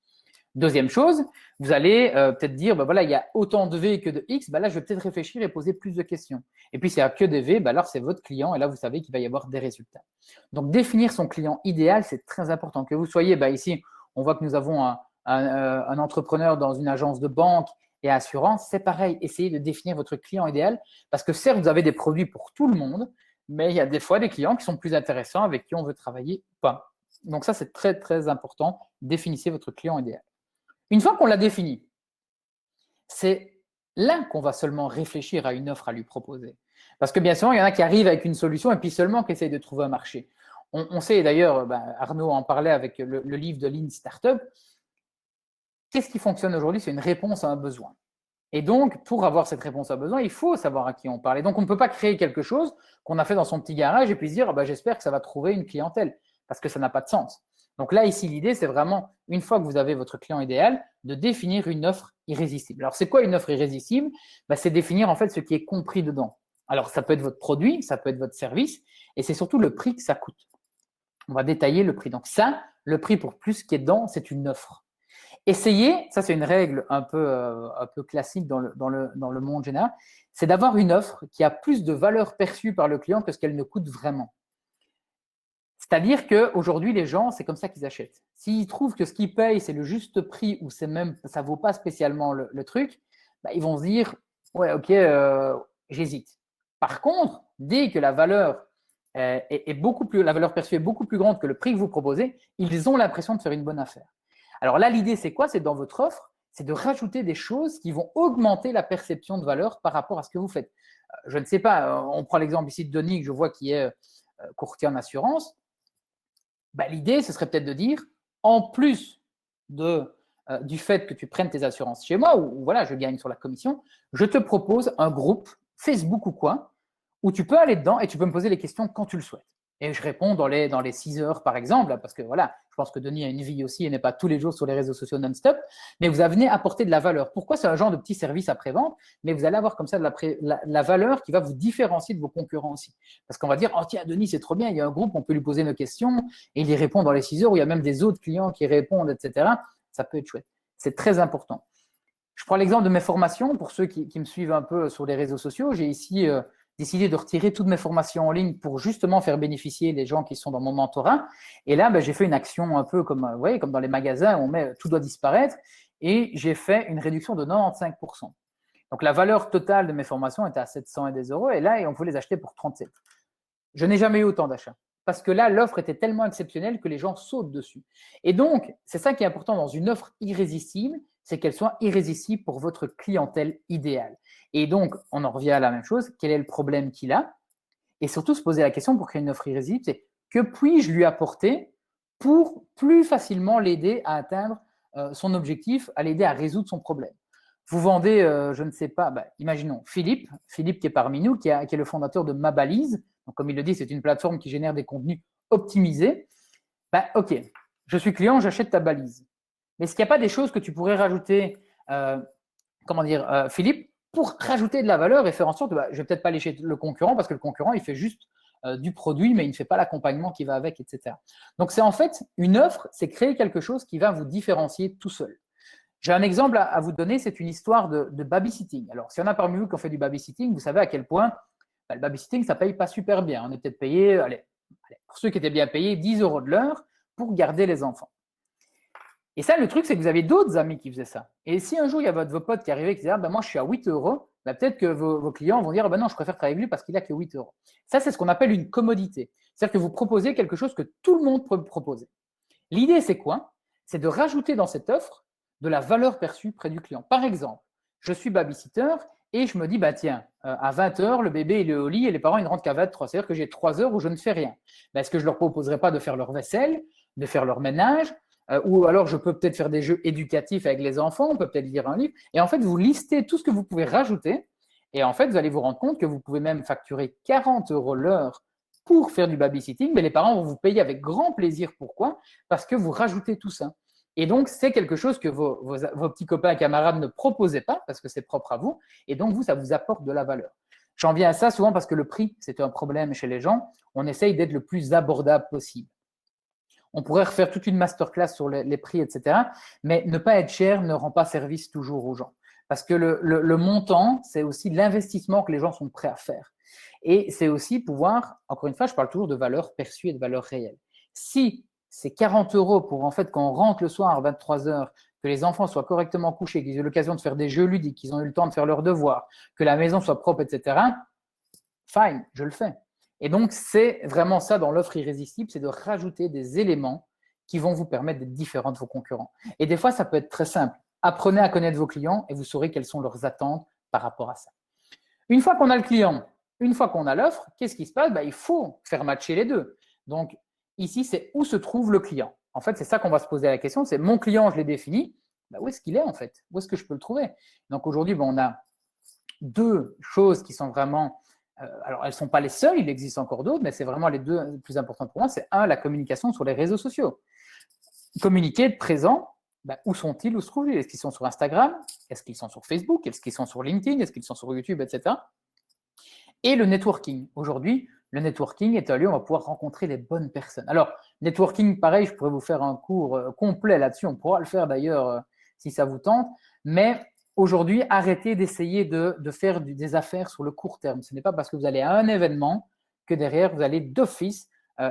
Deuxième chose, vous allez peut-être dire, voilà, il y a autant de V que de X, là, je vais peut-être réfléchir et poser plus de questions. Et puis, s'il n'y a que des V, alors c'est votre client et là, vous savez qu'il va y avoir des résultats. Donc, définir son client idéal, c'est très important. Que vous soyez, ici, on voit que nous avons un entrepreneur dans une agence de banque et assurance, c'est pareil, essayez de définir votre client idéal parce que certes, vous avez des produits pour tout le monde, mais il y a des fois des clients qui sont plus intéressants avec qui on veut travailler ou pas. Donc, ça, c'est très, très important. Définissez votre client idéal. Une fois qu'on l'a défini, c'est là qu'on va seulement réfléchir à une offre à lui proposer. Parce que bien souvent, il y en a qui arrivent avec une solution et puis seulement qui essayent de trouver un marché. On sait d'ailleurs, Arnaud en parlait avec le livre de Lean Startup, qu'est-ce qui fonctionne aujourd'hui? C'est une réponse à un besoin. Et donc, pour avoir cette réponse à besoin, il faut savoir à qui on parle. Et donc, on ne peut pas créer quelque chose qu'on a fait dans son petit garage et puis se dire, j'espère que ça va trouver une clientèle, parce que ça n'a pas de sens. Donc là, ici, l'idée, c'est vraiment, une fois que vous avez votre client idéal, de définir une offre irrésistible. Alors, c'est quoi une offre irrésistible? C'est définir en fait ce qui est compris dedans. Alors, ça peut être votre produit, ça peut être votre service, et c'est surtout le prix que ça coûte. On va détailler le prix. Donc ça, le prix pour plus qui est dedans, c'est une offre. Essayez, ça c'est une règle un peu classique dans le monde général, c'est d'avoir une offre qui a plus de valeur perçue par le client que ce qu'elle ne coûte vraiment. C'est-à-dire qu'aujourd'hui, les gens, c'est comme ça qu'ils achètent. S'ils trouvent que ce qu'ils payent, c'est le juste prix ou ça ne vaut pas spécialement le truc, ils vont se dire, ouais, ok, j'hésite. Par contre, dès que la valeur la valeur perçue est beaucoup plus grande que le prix que vous proposez, ils ont l'impression de faire une bonne affaire. Alors là, l'idée, c'est quoi? C'est dans votre offre, c'est de rajouter des choses qui vont augmenter la perception de valeur par rapport à ce que vous faites. Je ne sais pas, on prend l'exemple ici de Denis, que je vois qui est courtier en assurance. L'idée, ce serait peut-être de dire, en plus du fait que tu prennes tes assurances chez moi, ou voilà, je gagne sur la commission, je te propose un groupe, Facebook ou quoi, où tu peux aller dedans et tu peux me poser les questions quand tu le souhaites. Et je réponds dans les 6 heures, par exemple, parce que voilà, je pense que Denis a une vie aussi et n'est pas tous les jours sur les réseaux sociaux non-stop, mais vous venez apporter de la valeur. Pourquoi? C'est un genre de petit service après-vente, mais vous allez avoir comme ça de la valeur qui va vous différencier de vos concurrents aussi. Parce qu'on va dire, oh tiens, Denis, c'est trop bien, il y a un groupe, on peut lui poser nos questions, et il y répond dans les 6 heures, où il y a même des autres clients qui répondent, etc. Ça peut être chouette. C'est très important. Je prends l'exemple de mes formations, pour ceux qui me suivent un peu sur les réseaux sociaux. J'ai ici décidé de retirer toutes mes formations en ligne pour justement faire bénéficier les gens qui sont dans mon mentorat. Et là, j'ai fait une action un peu comme dans les magasins où on met tout doit disparaître, et j'ai fait une réduction de 95%. Donc la valeur totale de mes formations était à 700 et des euros, et là, on pouvait les acheter pour 37. Je n'ai jamais eu autant d'achats. Parce que là, l'offre était tellement exceptionnelle que les gens sautent dessus. Et donc, c'est ça qui est important dans une offre irrésistible, c'est qu'elle soit irrésistible pour votre clientèle idéale. Et donc, on en revient à la même chose. Quel est le problème qu'il a? Et surtout, se poser la question pour créer une offre irrésistible, c'est que puis-je lui apporter pour plus facilement l'aider à atteindre son objectif, à l'aider à résoudre son problème. Vous vendez, je ne sais pas, imaginons Philippe qui est parmi nous, qui est le fondateur de Ma Balise. Donc, comme il le dit, c'est une plateforme qui génère des contenus optimisés. Ok, je suis client, j'achète ta balise. Mais est-ce qu'il n'y a pas des choses que tu pourrais rajouter, Philippe, pour rajouter de la valeur et faire en sorte que je ne vais peut-être pas aller chez le concurrent parce que le concurrent, il fait juste du produit, mais il ne fait pas l'accompagnement qui va avec, etc. Donc, c'est en fait une offre, c'est créer quelque chose qui va vous différencier tout seul. J'ai un exemple à vous donner, c'est une histoire de babysitting. Alors, si on a parmi vous qui ont fait du babysitting, vous savez à quel point le babysitting, ça ne paye pas super bien. On est peut-être payé, pour ceux qui étaient bien payés, 10 euros de l'heure pour garder les enfants. Et ça, le truc, c'est que vous avez d'autres amis qui faisaient ça. Et si un jour, il y a vos potes qui arrivaient et qui disaient, moi, je suis à 8 euros, peut-être que vos clients vont dire, non, je préfère travailler avec lui parce qu'il n'a que 8 euros. Ça, c'est ce qu'on appelle une commodité. C'est-à-dire que vous proposez quelque chose que tout le monde peut proposer. L'idée, c'est quoi? C'est de rajouter dans cette offre de la valeur perçue près du client. Par exemple, je suis babysitter et je me dis, tiens, à 20 heures, le bébé il est au lit et les parents ils ne rentrent qu'à 23. C'est-à-dire que j'ai 3 heures où je ne fais rien. Est-ce que je ne leur proposerai pas de faire leur vaisselle, de faire leur ménage, ou alors je peux peut-être faire des jeux éducatifs avec les enfants, on peut peut-être lire un livre. Et en fait, vous listez tout ce que vous pouvez rajouter. Et en fait, vous allez vous rendre compte que vous pouvez même facturer 40 euros l'heure pour faire du babysitting, mais les parents vont vous payer avec grand plaisir. Pourquoi? Parce que vous rajoutez tout ça. Et donc, c'est quelque chose que vos petits copains et camarades ne proposaient pas parce que c'est propre à vous. Et donc, ça vous apporte de la valeur. J'en viens à ça souvent parce que le prix, c'est un problème chez les gens. On essaye d'être le plus abordable possible. On pourrait refaire toute une masterclass sur les prix, etc. Mais ne pas être cher ne rend pas service toujours aux gens. Parce que le montant, c'est aussi l'investissement que les gens sont prêts à faire. Et c'est aussi pouvoir, encore une fois, je parle toujours de valeur perçue et de valeur réelle. Si c'est 40 euros pour en fait qu'on rentre le soir à 23 heures, que les enfants soient correctement couchés, qu'ils aient l'occasion de faire des jeux ludiques, qu'ils ont eu le temps de faire leurs devoirs, que la maison soit propre, etc., fine, je le fais. Et donc, c'est vraiment ça dans l'offre irrésistible, c'est de rajouter des éléments qui vont vous permettre d'être différents de vos concurrents. Et des fois, ça peut être très simple. Apprenez à connaître vos clients et vous saurez quelles sont leurs attentes par rapport à ça. Une fois qu'on a le client, une fois qu'on a l'offre, qu'est-ce qui se passe? Il faut faire matcher les deux. Donc, ici, c'est où se trouve le client. En fait, c'est ça qu'on va se poser la question, c'est mon client, je l'ai défini, où est-ce qu'il est en fait? Où est-ce que je peux le trouver? Donc aujourd'hui, on a deux choses qui sont vraiment, alors elles ne sont pas les seules, il existe encore d'autres, mais c'est vraiment les deux plus importantes pour moi. C'est un, la communication sur les réseaux sociaux. Communiquer, être présent, où sont-ils, où se trouvent-ils? Est-ce qu'ils sont sur Instagram? Est-ce qu'ils sont sur Facebook? Est-ce qu'ils sont sur LinkedIn? Est-ce qu'ils sont sur YouTube, etc. Et le networking. Aujourd'hui, le networking est un lieu où on va pouvoir rencontrer les bonnes personnes. Alors, networking, pareil, je pourrais vous faire un cours complet là-dessus. On pourra le faire d'ailleurs si ça vous tente. Mais aujourd'hui, arrêtez d'essayer de faire des affaires sur le court terme. Ce n'est pas parce que vous allez à un événement que derrière, vous allez d'office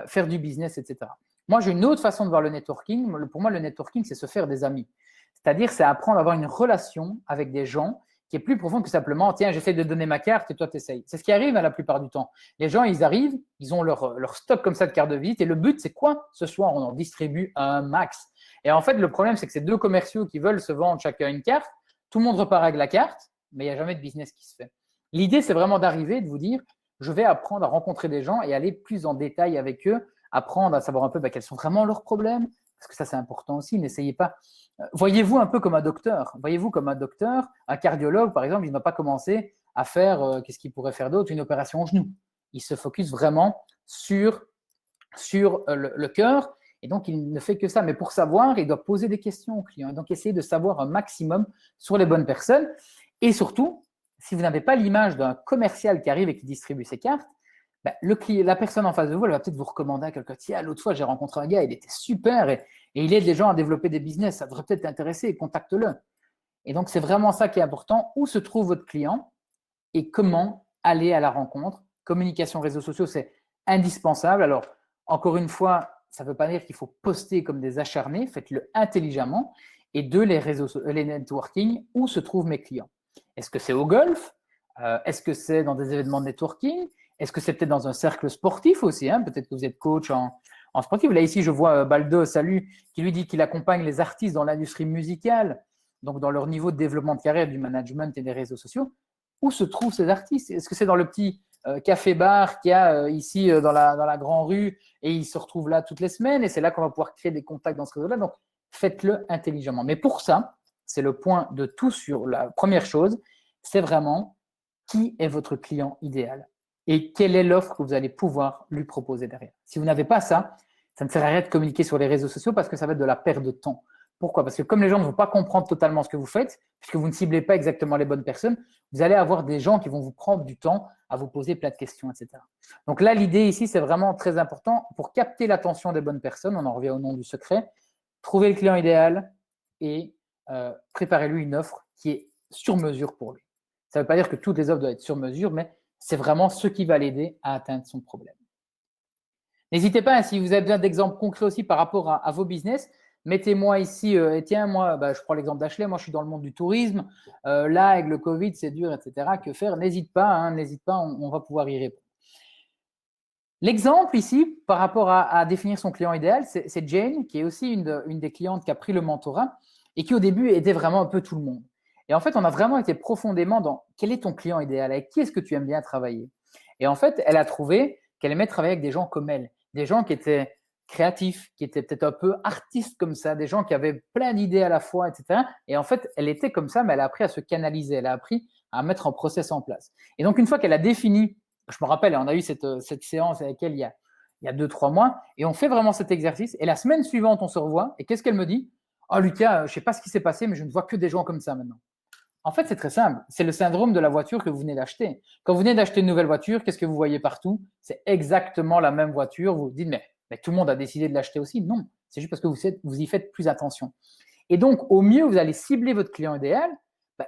faire du business, etc. Moi, j'ai une autre façon de voir le networking. Pour moi, le networking, c'est se faire des amis. C'est-à-dire, c'est apprendre à avoir une relation avec des gens qui est plus profonde que simplement, tiens, j'essaie de donner ma carte et toi, tu essayes. C'est ce qui arrive la plupart du temps. Les gens, ils arrivent, ils ont leur stock comme ça de cartes de visite et le but, c'est quoi? Ce soir, on en distribue un max. Et en fait, le problème, c'est que ces deux commerciaux qui veulent se vendre chacun une carte, tout le monde repart avec la carte, mais il n'y a jamais de business qui se fait. L'idée, c'est vraiment d'arriver, de vous dire, je vais apprendre à rencontrer des gens et aller plus en détail avec eux, apprendre à savoir un peu quels sont vraiment leurs problèmes, parce que ça, c'est important aussi. N'essayez pas. Voyez-vous un peu comme un docteur. Voyez-vous comme un docteur, un cardiologue, par exemple, il ne va pas commencer à faire, qu'est-ce qu'il pourrait faire d'autre, une opération au genou. Il se focus vraiment sur le cœur et donc il ne fait que ça. Mais pour savoir, il doit poser des questions aux clients et donc essayer de savoir un maximum sur les bonnes personnes. Et surtout, si vous n'avez pas l'image d'un commercial qui arrive et qui distribue ses cartes, la personne en face de vous, elle va peut-être vous recommander à quelqu'un. Tiens, l'autre fois, j'ai rencontré un gars, il était super et il aide les gens à développer des business. Ça devrait peut-être t'intéresser, contacte-le. Et donc, c'est vraiment ça qui est important. Où se trouve votre client et comment aller à la rencontre? Communication, réseaux sociaux, c'est indispensable. Alors, encore une fois, ça ne veut pas dire qu'il faut poster comme des acharnés. Faites-le intelligemment. Et deux, les networking, où se trouvent mes clients? Est-ce que c'est au golf? Est-ce que c'est dans des événements de networking? Est-ce que c'est peut-être dans un cercle sportif aussi, hein? Peut-être que vous êtes coach en sportif. Là, ici, je vois Baldo, salut, qui lui dit qu'il accompagne les artistes dans l'industrie musicale, donc dans leur niveau de développement de carrière, du management et des réseaux sociaux. Où se trouvent ces artistes? Est-ce que c'est dans le petit café-bar qu'il y a ici dans la grande rue et ils se retrouvent là toutes les semaines et c'est là qu'on va pouvoir créer des contacts dans ce réseau-là? Donc, faites-le intelligemment. Mais pour ça, c'est le point de tout sur la première chose, c'est vraiment qui est votre client idéal et quelle est l'offre que vous allez pouvoir lui proposer derrière. Si vous n'avez pas ça, ça ne sert à rien de communiquer sur les réseaux sociaux parce que ça va être de la perte de temps. Pourquoi? Parce que comme les gens ne vont pas comprendre totalement ce que vous faites, puisque vous ne ciblez pas exactement les bonnes personnes, vous allez avoir des gens qui vont vous prendre du temps à vous poser plein de questions, etc. Donc là, l'idée ici, c'est vraiment très important pour capter l'attention des bonnes personnes. On en revient au nom du secret. Trouvez le client idéal et préparez-lui une offre qui est sur mesure pour lui. Ça ne veut pas dire que toutes les offres doivent être sur mesure, mais c'est vraiment ce qui va l'aider à atteindre son problème. N'hésitez pas, si vous avez besoin d'exemples concrets aussi par rapport à vos business, mettez-moi ici, tiens, moi, je prends l'exemple d'Ashley, moi je suis dans le monde du tourisme, là avec le Covid, c'est dur, etc. Que faire? N'hésite pas, on va pouvoir y répondre. L'exemple ici, par rapport à définir son client idéal, c'est Jane, qui est aussi une des clientes qui a pris le mentorat et qui au début aidait vraiment un peu tout le monde. Et en fait, on a vraiment été profondément dans quel est ton client idéal, avec qui est-ce que tu aimes bien travailler. Et en fait, elle a trouvé qu'elle aimait travailler avec des gens comme elle, des gens qui étaient créatifs, qui étaient peut-être un peu artistes comme ça, des gens qui avaient plein d'idées à la fois, etc. Et en fait, elle était comme ça, mais elle a appris à se canaliser, elle a appris à mettre un process en place. Et donc, une fois qu'elle a défini, je me rappelle, on a eu cette séance avec elle il y a 2-3 mois, et on fait vraiment cet exercice. Et la semaine suivante, on se revoit, et qu'est-ce qu'elle me dit? Oh Lucas, je ne sais pas ce qui s'est passé, mais je ne vois que des gens comme ça maintenant. En fait, c'est très simple. C'est le syndrome de la voiture que vous venez d'acheter. Quand vous venez d'acheter une nouvelle voiture, qu'est-ce que vous voyez partout? C'est exactement la même voiture. Vous vous dites, mais tout le monde a décidé de l'acheter aussi. Non, c'est juste parce que vous y faites plus attention. Et donc, au mieux, vous allez cibler votre client idéal,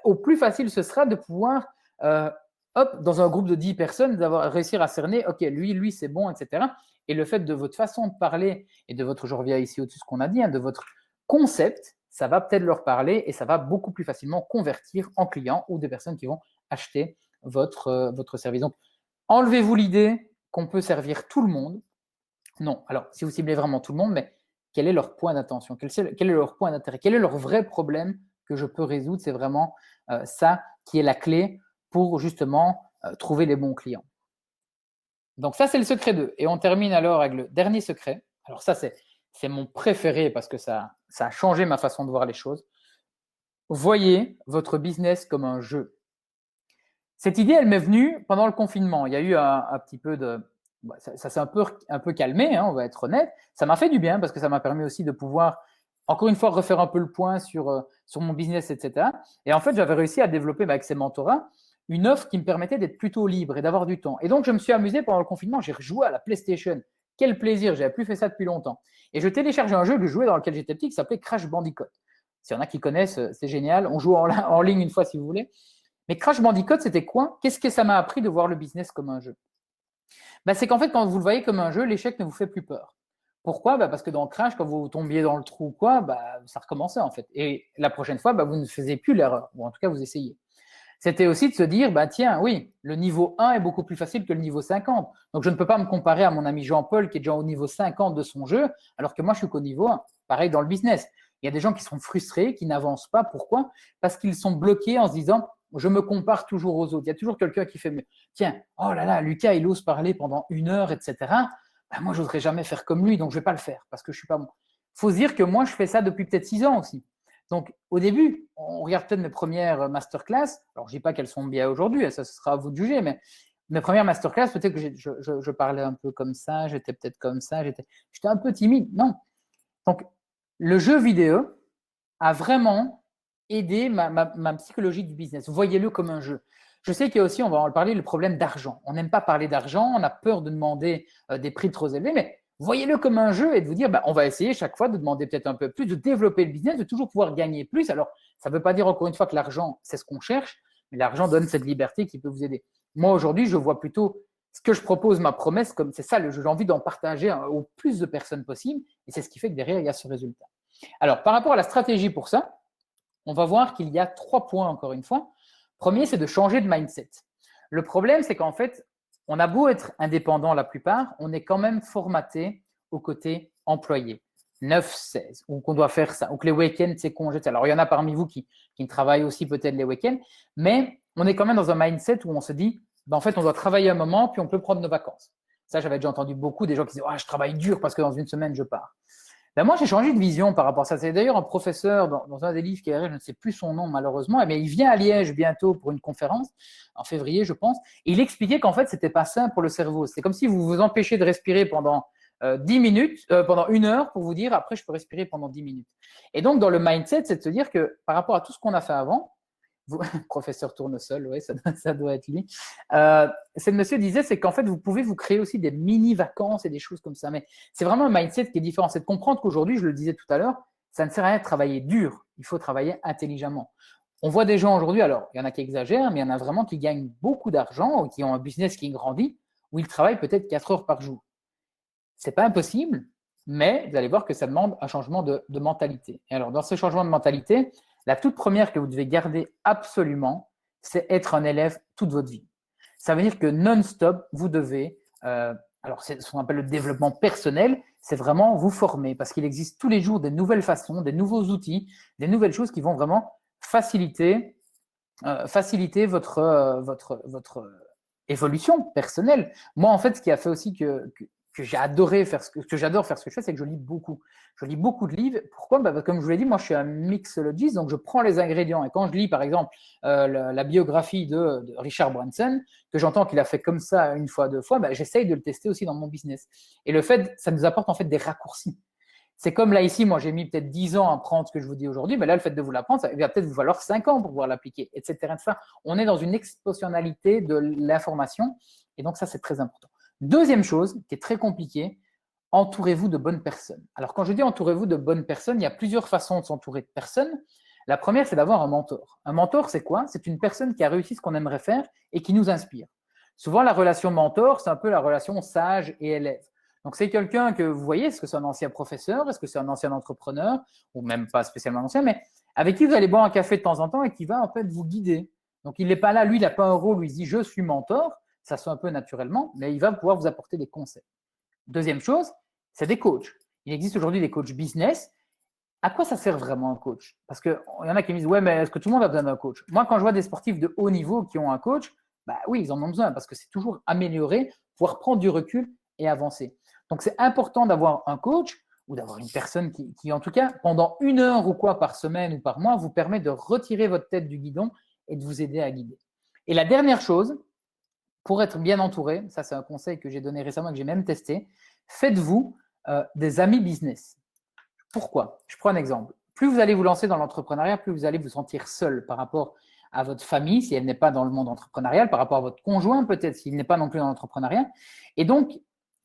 au plus facile ce sera de pouvoir, dans un groupe de 10 personnes, d'avoir réussir à cerner, OK, lui, c'est bon, etc. Et le fait de votre façon de parler et de votre, je reviens ici au-dessus de ce qu'on a dit, de votre concept, ça va peut-être leur parler et ça va beaucoup plus facilement convertir en clients ou des personnes qui vont acheter votre service. Donc, enlevez-vous l'idée qu'on peut servir tout le monde. Non. Alors, si vous ciblez vraiment tout le monde, mais quel est leur point d'attention? Quel est leur point d'intérêt? Quel est leur vrai problème que je peux résoudre? C'est vraiment ça qui est la clé pour justement trouver les bons clients. Donc ça, c'est le secret 2. Et on termine alors avec le dernier secret. Alors ça, c'est mon préféré parce que ça a changé ma façon de voir les choses. Voyez votre business comme un jeu. Cette idée, elle m'est venue pendant le confinement. Il y a eu un petit peu de… Ça s'est un peu calmé, hein, on va être honnête. Ça m'a fait du bien parce que ça m'a permis aussi de pouvoir, encore une fois, refaire un peu le point sur mon business, etc. Et en fait, j'avais réussi à développer avec ces mentorats une offre qui me permettait d'être plutôt libre et d'avoir du temps. Et donc, je me suis amusé pendant le confinement. J'ai rejoué à la PlayStation. Quel plaisir, j'avais plus fait ça depuis longtemps. Et je téléchargeais un jeu que je jouais dans lequel j'étais petit qui s'appelait Crash Bandicoot. S'il y en a qui connaissent, c'est génial. On joue en ligne une fois si vous voulez. Mais Crash Bandicoot, c'était quoi? Qu'est-ce que ça m'a appris de voir le business comme un jeu? C'est qu'en fait, quand vous le voyez comme un jeu, l'échec ne vous fait plus peur. Pourquoi? Parce que dans Crash, quand vous tombiez dans le trou, ça recommençait en fait. Et la prochaine fois, vous ne faisiez plus l'erreur, ou en tout cas, vous essayez. C'était aussi de se dire, tiens, oui, le niveau 1 est beaucoup plus facile que le niveau 50. Donc, je ne peux pas me comparer à mon ami Jean-Paul qui est déjà au niveau 50 de son jeu, alors que moi, je suis qu'au niveau 1. Pareil dans le business. Il y a des gens qui sont frustrés, qui n'avancent pas. Pourquoi? Parce qu'ils sont bloqués en se disant, je me compare toujours aux autres. Il y a toujours quelqu'un qui fait mieux. Tiens, oh là là, Lucas, il ose parler pendant 1 heure, etc. Moi, je n'oserais jamais faire comme lui, donc je ne vais pas le faire parce que je ne suis pas bon. Il faut se dire que moi, je fais ça depuis peut-être 6 ans aussi. Donc, au début, on regarde peut-être mes premières masterclass. Alors, je ne dis pas qu'elles sont bien aujourd'hui, ça ce sera à vous de juger, mais mes premières masterclass, peut-être que je parlais un peu comme ça, j'étais peut-être comme ça, j'étais un peu timide. Non. Donc, le jeu vidéo a vraiment aidé ma psychologie du business. Voyez-le comme un jeu. Je sais qu'il y a aussi, on va en parler, le problème d'argent. On n'aime pas parler d'argent, on a peur de demander des prix trop élevés, mais voyez-le comme un jeu et de vous dire, on va essayer chaque fois de demander peut-être un peu plus, de développer le business, de toujours pouvoir gagner plus. Alors, ça ne veut pas dire encore une fois que l'argent, c'est ce qu'on cherche, mais l'argent donne cette liberté qui peut vous aider. Moi, aujourd'hui, je vois plutôt ce que je propose, ma promesse, comme c'est ça, j'ai envie d'en partager au plus de personnes possible, et c'est ce qui fait que derrière, il y a ce résultat. Alors, par rapport à la stratégie pour ça, on va voir qu'il y a 3 points, encore une fois. Premier, c'est de changer de mindset. Le problème, c'est qu'en fait, on a beau être indépendant la plupart, on est quand même formaté au côté employé. 9-16, ou qu'on doit faire ça, ou que les week-ends, c'est congé. Alors, il y en a parmi vous qui travaillent aussi peut-être les week-ends, mais on est quand même dans un mindset où on se dit, en fait, on doit travailler un moment, puis on peut prendre nos vacances. Ça, j'avais déjà entendu beaucoup des gens qui disaient, je travaille dur parce que dans 1 semaine, je pars. Moi, j'ai changé de vision par rapport à ça. C'est d'ailleurs un professeur dans un des livres qui est, je ne sais plus son nom malheureusement, mais il vient à Liège bientôt pour une conférence, en février, je pense, et il expliquait qu'en fait, ce n'était pas sain pour le cerveau. C'est comme si vous vous empêchez de respirer pendant 10 minutes, pendant 1 heure, pour vous dire, après, je peux respirer pendant 10 minutes. Et donc, dans le mindset, c'est de se dire que par rapport à tout ce qu'on a fait avant, professeur Tournesol, oui, ça doit être lui. Ce monsieur disait, c'est qu'en fait, vous pouvez vous créer aussi des mini-vacances et des choses comme ça. Mais c'est vraiment un mindset qui est différent. C'est de comprendre qu'aujourd'hui, je le disais tout à l'heure, ça ne sert à rien de travailler dur. Il faut travailler intelligemment. On voit des gens aujourd'hui, alors il y en a qui exagèrent, mais il y en a vraiment qui gagnent beaucoup d'argent ou qui ont un business qui grandit, où ils travaillent peut-être 4 heures par jour. Ce n'est pas impossible, mais vous allez voir que ça demande un changement de mentalité. Et alors, dans ce changement de mentalité, la toute première que vous devez garder absolument, c'est être un élève toute votre vie. Ça veut dire que non-stop, vous devez, alors c'est ce qu'on appelle le développement personnel, c'est vraiment vous former parce qu'il existe tous les jours des nouvelles façons, des nouveaux outils, des nouvelles choses qui vont vraiment faciliter votre évolution personnelle. Moi, en fait, ce qui a fait aussi que j'ai adoré faire que j'adore faire ce que je fais, c'est que je lis beaucoup. Je lis beaucoup de livres. Pourquoi? Comme je vous l'ai dit, moi, je suis un mixologiste, donc je prends les ingrédients. Et quand je lis, par exemple, la biographie de Richard Branson, que j'entends qu'il a fait comme ça 1 fois, 2 fois, j'essaye de le tester aussi dans mon business. Et le fait, ça nous apporte en fait des raccourcis. C'est comme là, ici, moi, j'ai mis peut-être 10 ans à apprendre ce que je vous dis aujourd'hui, mais là, le fait de vous l'apprendre, ça va peut-être vous falloir 5 ans pour pouvoir l'appliquer, etc. On est dans une exponentialité de l'information, et donc ça, c'est très important. Deuxième chose, qui est très compliquée, entourez-vous de bonnes personnes. Alors, quand je dis entourez-vous de bonnes personnes, il y a plusieurs façons de s'entourer de personnes. La première, c'est d'avoir un mentor. Un mentor, c'est quoi? C'est une personne qui a réussi ce qu'on aimerait faire et qui nous inspire. Souvent, la relation mentor, c'est un peu la relation sage et élève. Donc, c'est quelqu'un que vous voyez, est-ce que c'est un ancien professeur, est-ce que c'est un ancien entrepreneur, ou même pas spécialement ancien, mais avec qui vous allez boire un café de temps en temps et qui va en fait vous guider. Donc, il n'est pas là, lui, il n'a pas un rôle où il se dit « je suis mentor », ça se fait un peu naturellement, mais il va pouvoir vous apporter des conseils. Deuxième chose, c'est des coachs. Il existe aujourd'hui des coachs business. À quoi ça sert vraiment un coach? Parce qu'il y en a qui me disent « ouais, mais est-ce que tout le monde a besoin d'un coach ?» Moi, quand je vois des sportifs de haut niveau qui ont un coach, oui, ils en ont besoin parce que c'est toujours améliorer, pouvoir prendre du recul et avancer. Donc, c'est important d'avoir un coach ou d'avoir une personne qui, en tout cas, pendant 1 heure ou quoi par semaine ou par mois, vous permet de retirer votre tête du guidon et de vous aider à guider. Et la dernière chose, pour être bien entouré, ça c'est un conseil que j'ai donné récemment, que j'ai même testé, faites-vous des amis business. Pourquoi? Je prends un exemple. Plus vous allez vous lancer dans l'entrepreneuriat, plus vous allez vous sentir seul par rapport à votre famille, si elle n'est pas dans le monde entrepreneurial, par rapport à votre conjoint peut-être, s'il n'est pas non plus dans l'entrepreneuriat. Et donc,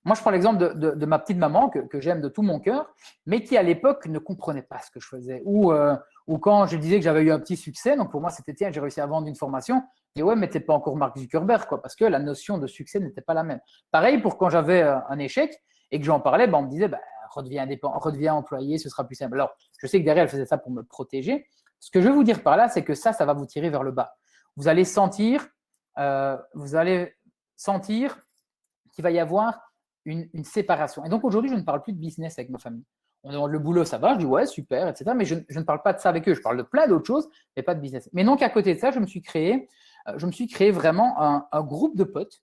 moi, je prends l'exemple de ma petite maman que j'aime de tout mon cœur, mais qui à l'époque ne comprenait pas ce que je faisais. Ou quand je disais que j'avais eu un petit succès, donc pour moi, c'était tiens, j'ai réussi à vendre une formation. Et ouais, mais t'es pas encore Mark Zuckerberg, quoi, parce que la notion de succès n'était pas la même. Pareil pour quand j'avais un échec et que j'en parlais, on me disait, redeviens employé, ce sera plus simple. Alors, je sais que derrière, elle faisait ça pour me protéger. Ce que je veux vous dire par là, c'est que ça va vous tirer vers le bas. Vous allez sentir qu'il va y avoir une séparation. Et donc aujourd'hui, je ne parle plus de business avec ma famille. On demande le boulot, ça va, je dis ouais, super, etc. Mais je ne parle pas de ça avec eux. Je parle de plein d'autres choses, mais pas de business. Mais donc, à côté de ça, je me suis créé vraiment un groupe de potes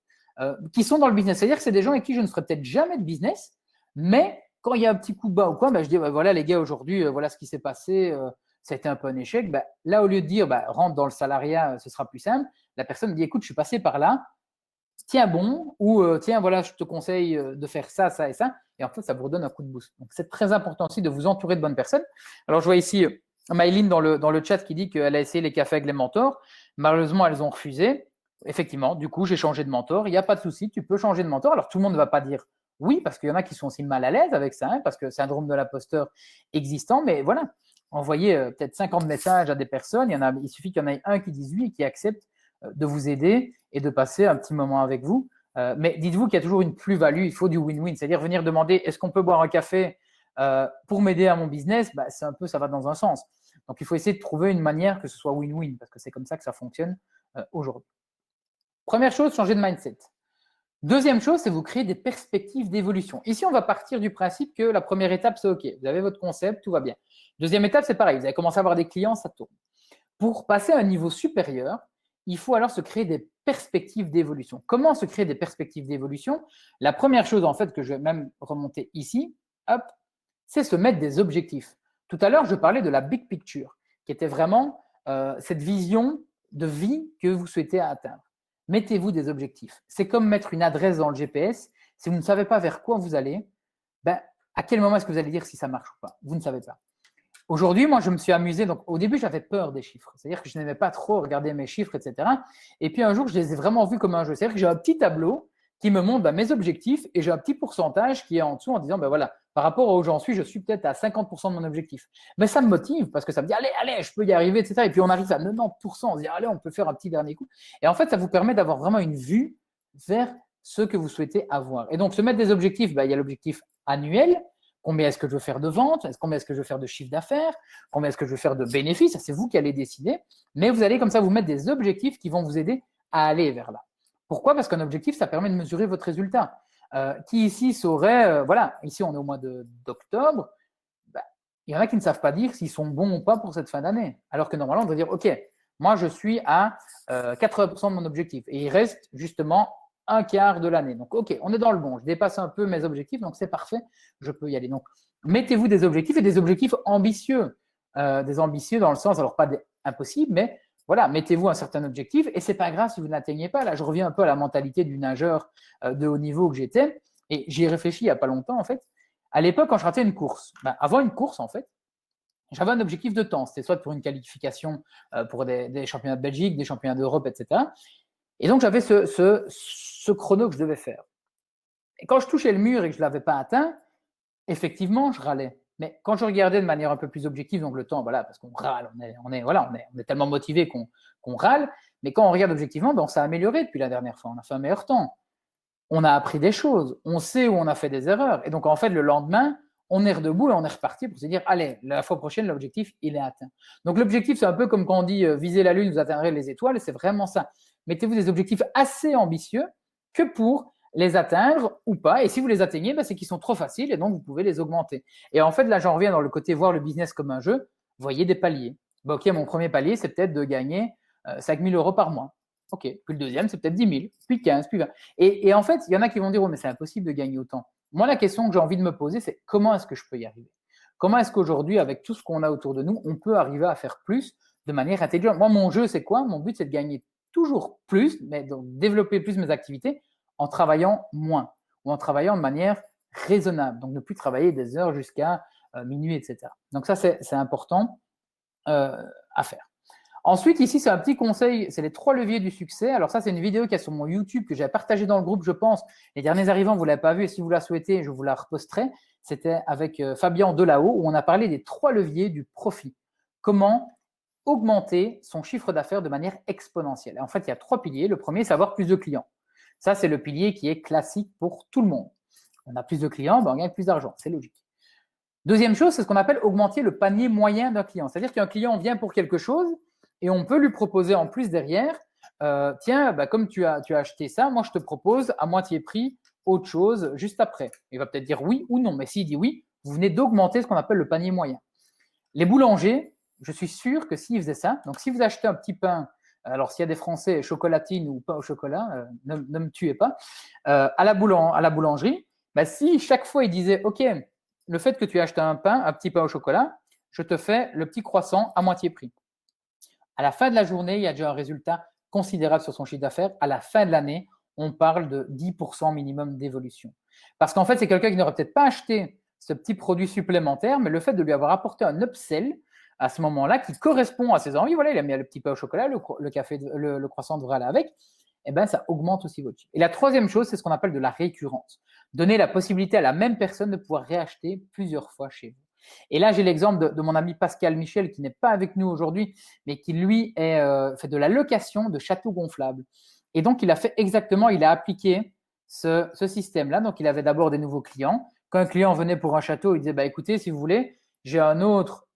qui sont dans le business. C'est-à-dire que c'est des gens avec qui je ne ferai peut-être jamais de business, mais quand il y a un petit coup de bas ou quoi, je dis voilà les gars, aujourd'hui, voilà ce qui s'est passé, ça a été un peu un échec. Là, au lieu de dire rentre dans le salariat, ce sera plus simple, la personne me dit écoute, je suis passé par là, tiens bon, ou tiens, voilà, je te conseille de faire ça, ça et ça. Et en fait, ça vous redonne un coup de boost. Donc, c'est très important aussi de vous entourer de bonnes personnes. Alors, je vois ici Maïline dans le chat qui dit qu'elle a essayé les cafés avec les mentors. Malheureusement, elles ont refusé. Effectivement, du coup, j'ai changé de mentor. Il n'y a pas de souci, tu peux changer de mentor. Alors, tout le monde ne va pas dire oui, parce qu'il y en a qui sont aussi mal à l'aise avec ça, parce que syndrome de l'imposteur existant. Mais voilà, envoyez peut-être 50 messages à des personnes. Il suffit qu'il y en ait un qui dise oui et qui accepte de vous aider et de passer un petit moment avec vous. Mais dites-vous qu'il y a toujours une plus-value, il faut du win-win, c'est-à-dire venir demander est-ce qu'on peut boire un café pour m'aider à mon business, c'est un peu, ça va dans un sens. Donc, il faut essayer de trouver une manière que ce soit win-win, parce que c'est comme ça que ça fonctionne aujourd'hui. Première chose, changer de mindset. Deuxième chose, c'est vous créer des perspectives d'évolution. Ici, on va partir du principe que la première étape, c'est OK. Vous avez votre concept, tout va bien. Deuxième étape, c'est pareil. Vous avez commencé à avoir des clients, ça tourne. Pour passer à un niveau supérieur, il faut alors se créer des perspectives d'évolution. Comment se créer des perspectives d'évolution? La première chose, en fait, que je vais même remonter ici, c'est se mettre des objectifs. Tout à l'heure, je parlais de la big picture, qui était vraiment cette vision de vie que vous souhaitez atteindre. Mettez-vous des objectifs. C'est comme mettre une adresse dans le GPS. Si vous ne savez pas vers quoi vous allez, à quel moment est-ce que vous allez dire si ça marche ou pas? Vous ne savez pas. Aujourd'hui, moi, je me suis amusé. Donc, au début, j'avais peur des chiffres. C'est-à-dire que je n'aimais pas trop regarder mes chiffres, etc. Et puis, un jour, je les ai vraiment vus comme un jeu. C'est-à-dire que j'ai un petit tableau qui me montre mes objectifs et j'ai un petit pourcentage qui est en dessous en disant, voilà, par rapport à où j'en suis, je suis peut-être à 50% de mon objectif. Mais ça me motive parce que ça me dit, allez, je peux y arriver, etc. Et puis, on arrive à 90%. On se dit, allez, on peut faire un petit dernier coup. Et en fait, ça vous permet d'avoir vraiment une vue vers ce que vous souhaitez avoir. Et donc, se mettre des objectifs, il y a l'objectif annuel. Combien est-ce que je veux faire de ventes? Combien est-ce que je veux faire de chiffre d'affaires? Combien est-ce que je veux faire de bénéfices? Ça, c'est vous qui allez décider. Mais vous allez comme ça vous mettre des objectifs qui vont vous aider à aller vers là. Pourquoi? Parce qu'un objectif, ça permet de mesurer votre résultat. Qui ici saurait, voilà, ici on est au mois d'octobre, il y en a qui ne savent pas dire s'ils sont bons ou pas pour cette fin d'année. Alors que normalement, on doit dire, OK, moi je suis à 80% de mon objectif. Et il reste justement un quart de l'année. Donc, OK, on est dans le bon. Je dépasse un peu mes objectifs, donc c'est parfait, je peux y aller. Donc, mettez-vous des objectifs et des objectifs ambitieux. Des ambitieux dans le sens, alors pas impossible, mais voilà, mettez-vous un certain objectif et c'est pas grave si vous n'atteignez pas. Là, je reviens un peu à la mentalité du nageur de haut niveau que j'étais et j'y ai réfléchi il n'y a pas longtemps en fait. À l'époque, quand je ratais une course, avant une course en fait, j'avais un objectif de temps. C'était soit pour une qualification pour des championnats de Belgique, des championnats d'Europe, etc. Et donc, j'avais ce chrono que je devais faire. Et quand je touchais le mur et que je ne l'avais pas atteint, effectivement, je râlais. Mais quand je regardais de manière un peu plus objective, donc le temps, voilà, parce qu'on râle, on est tellement motivé qu'on râle. Mais quand on regarde objectivement, on s'est amélioré depuis la dernière fois. On a fait un meilleur temps. On a appris des choses. On sait où on a fait des erreurs. Et donc, en fait, le lendemain, on est redebout et on est reparti pour se dire, allez, la fois prochaine, l'objectif, il est atteint. Donc, l'objectif, c'est un peu comme quand on dit visez la Lune, vous atteindrez les étoiles. Et c'est vraiment ça. Mettez-vous des objectifs assez ambitieux que pour les atteindre ou pas. Et si vous les atteignez, c'est qu'ils sont trop faciles et donc vous pouvez les augmenter. Et en fait, là, j'en reviens dans le côté voir le business comme un jeu. Voyez des paliers. OK, mon premier palier, c'est peut-être de gagner 5 000 € par mois. OK, puis le deuxième, c'est peut-être 10 000, puis 15, puis 20. Et en fait, il y en a qui vont dire, oh, mais c'est impossible de gagner autant. Moi, la question que j'ai envie de me poser, c'est comment est-ce que je peux y arriver? Comment est-ce qu'aujourd'hui, avec tout ce qu'on a autour de nous, on peut arriver à faire plus de manière intelligente? Moi, mon jeu, c'est quoi? Mon but, c'est de gagner toujours plus, mais donc développer plus mes activités en travaillant moins ou en travaillant de manière raisonnable. Donc, ne plus travailler des heures jusqu'à minuit, etc. Donc, ça, c'est important à faire. Ensuite, ici, c'est un petit conseil, c'est les 3 leviers du succès. Alors ça, c'est une vidéo qui est sur mon YouTube que j'ai partagée dans le groupe, je pense. Les derniers arrivants, vous ne l'avez pas vue et si vous la souhaitez, je vous la reposterai. C'était avec Fabien Delahaut où on a parlé des 3 leviers du profit. Comment augmenter son chiffre d'affaires de manière exponentielle. Et en fait, il y a 3 piliers. Le premier, c'est avoir plus de clients. Ça, c'est le pilier qui est classique pour tout le monde. On a plus de clients, ben on gagne plus d'argent, c'est logique. Deuxième chose, c'est ce qu'on appelle augmenter le panier moyen d'un client. C'est-à-dire qu'un client vient pour quelque chose et on peut lui proposer en plus derrière, tiens, bah, comme tu as acheté ça, moi je te propose à moitié prix autre chose juste après. Il va peut-être dire oui ou non, mais s'il dit oui, vous venez d'augmenter ce qu'on appelle le panier moyen. Les boulangers, je suis sûr que s'ils faisaient ça, donc si vous achetez un petit pain, alors s'il y a des Français chocolatine ou pain au chocolat, ne me tuez pas, à la boulangerie, bah, si chaque fois ils disaient, OK, le fait que tu achètes un pain, un petit pain au chocolat, je te fais le petit croissant à moitié prix. À la fin de la journée, il y a déjà un résultat considérable sur son chiffre d'affaires. À la fin de l'année, on parle de 10% minimum d'évolution. Parce qu'en fait, c'est quelqu'un qui n'aurait peut-être pas acheté ce petit produit supplémentaire, mais le fait de lui avoir apporté un upsell à ce moment-là qui correspond à ses envies, voilà, il a mis le petit pain au chocolat, le café, le croissant devrait aller avec, et ben ça augmente aussi votre chiffre. Et la troisième chose, c'est ce qu'on appelle de la récurrence. Donner la possibilité à la même personne de pouvoir réacheter plusieurs fois chez vous. Et là, j'ai l'exemple de mon ami Pascal Michel, qui n'est pas avec nous aujourd'hui, mais qui, lui, fait de la location de châteaux gonflables. Et donc, il a fait exactement, il a appliqué ce système-là. Donc, il avait d'abord des nouveaux clients. Quand un client venait pour un château, il disait, bah, écoutez, si vous voulez, j'ai un autre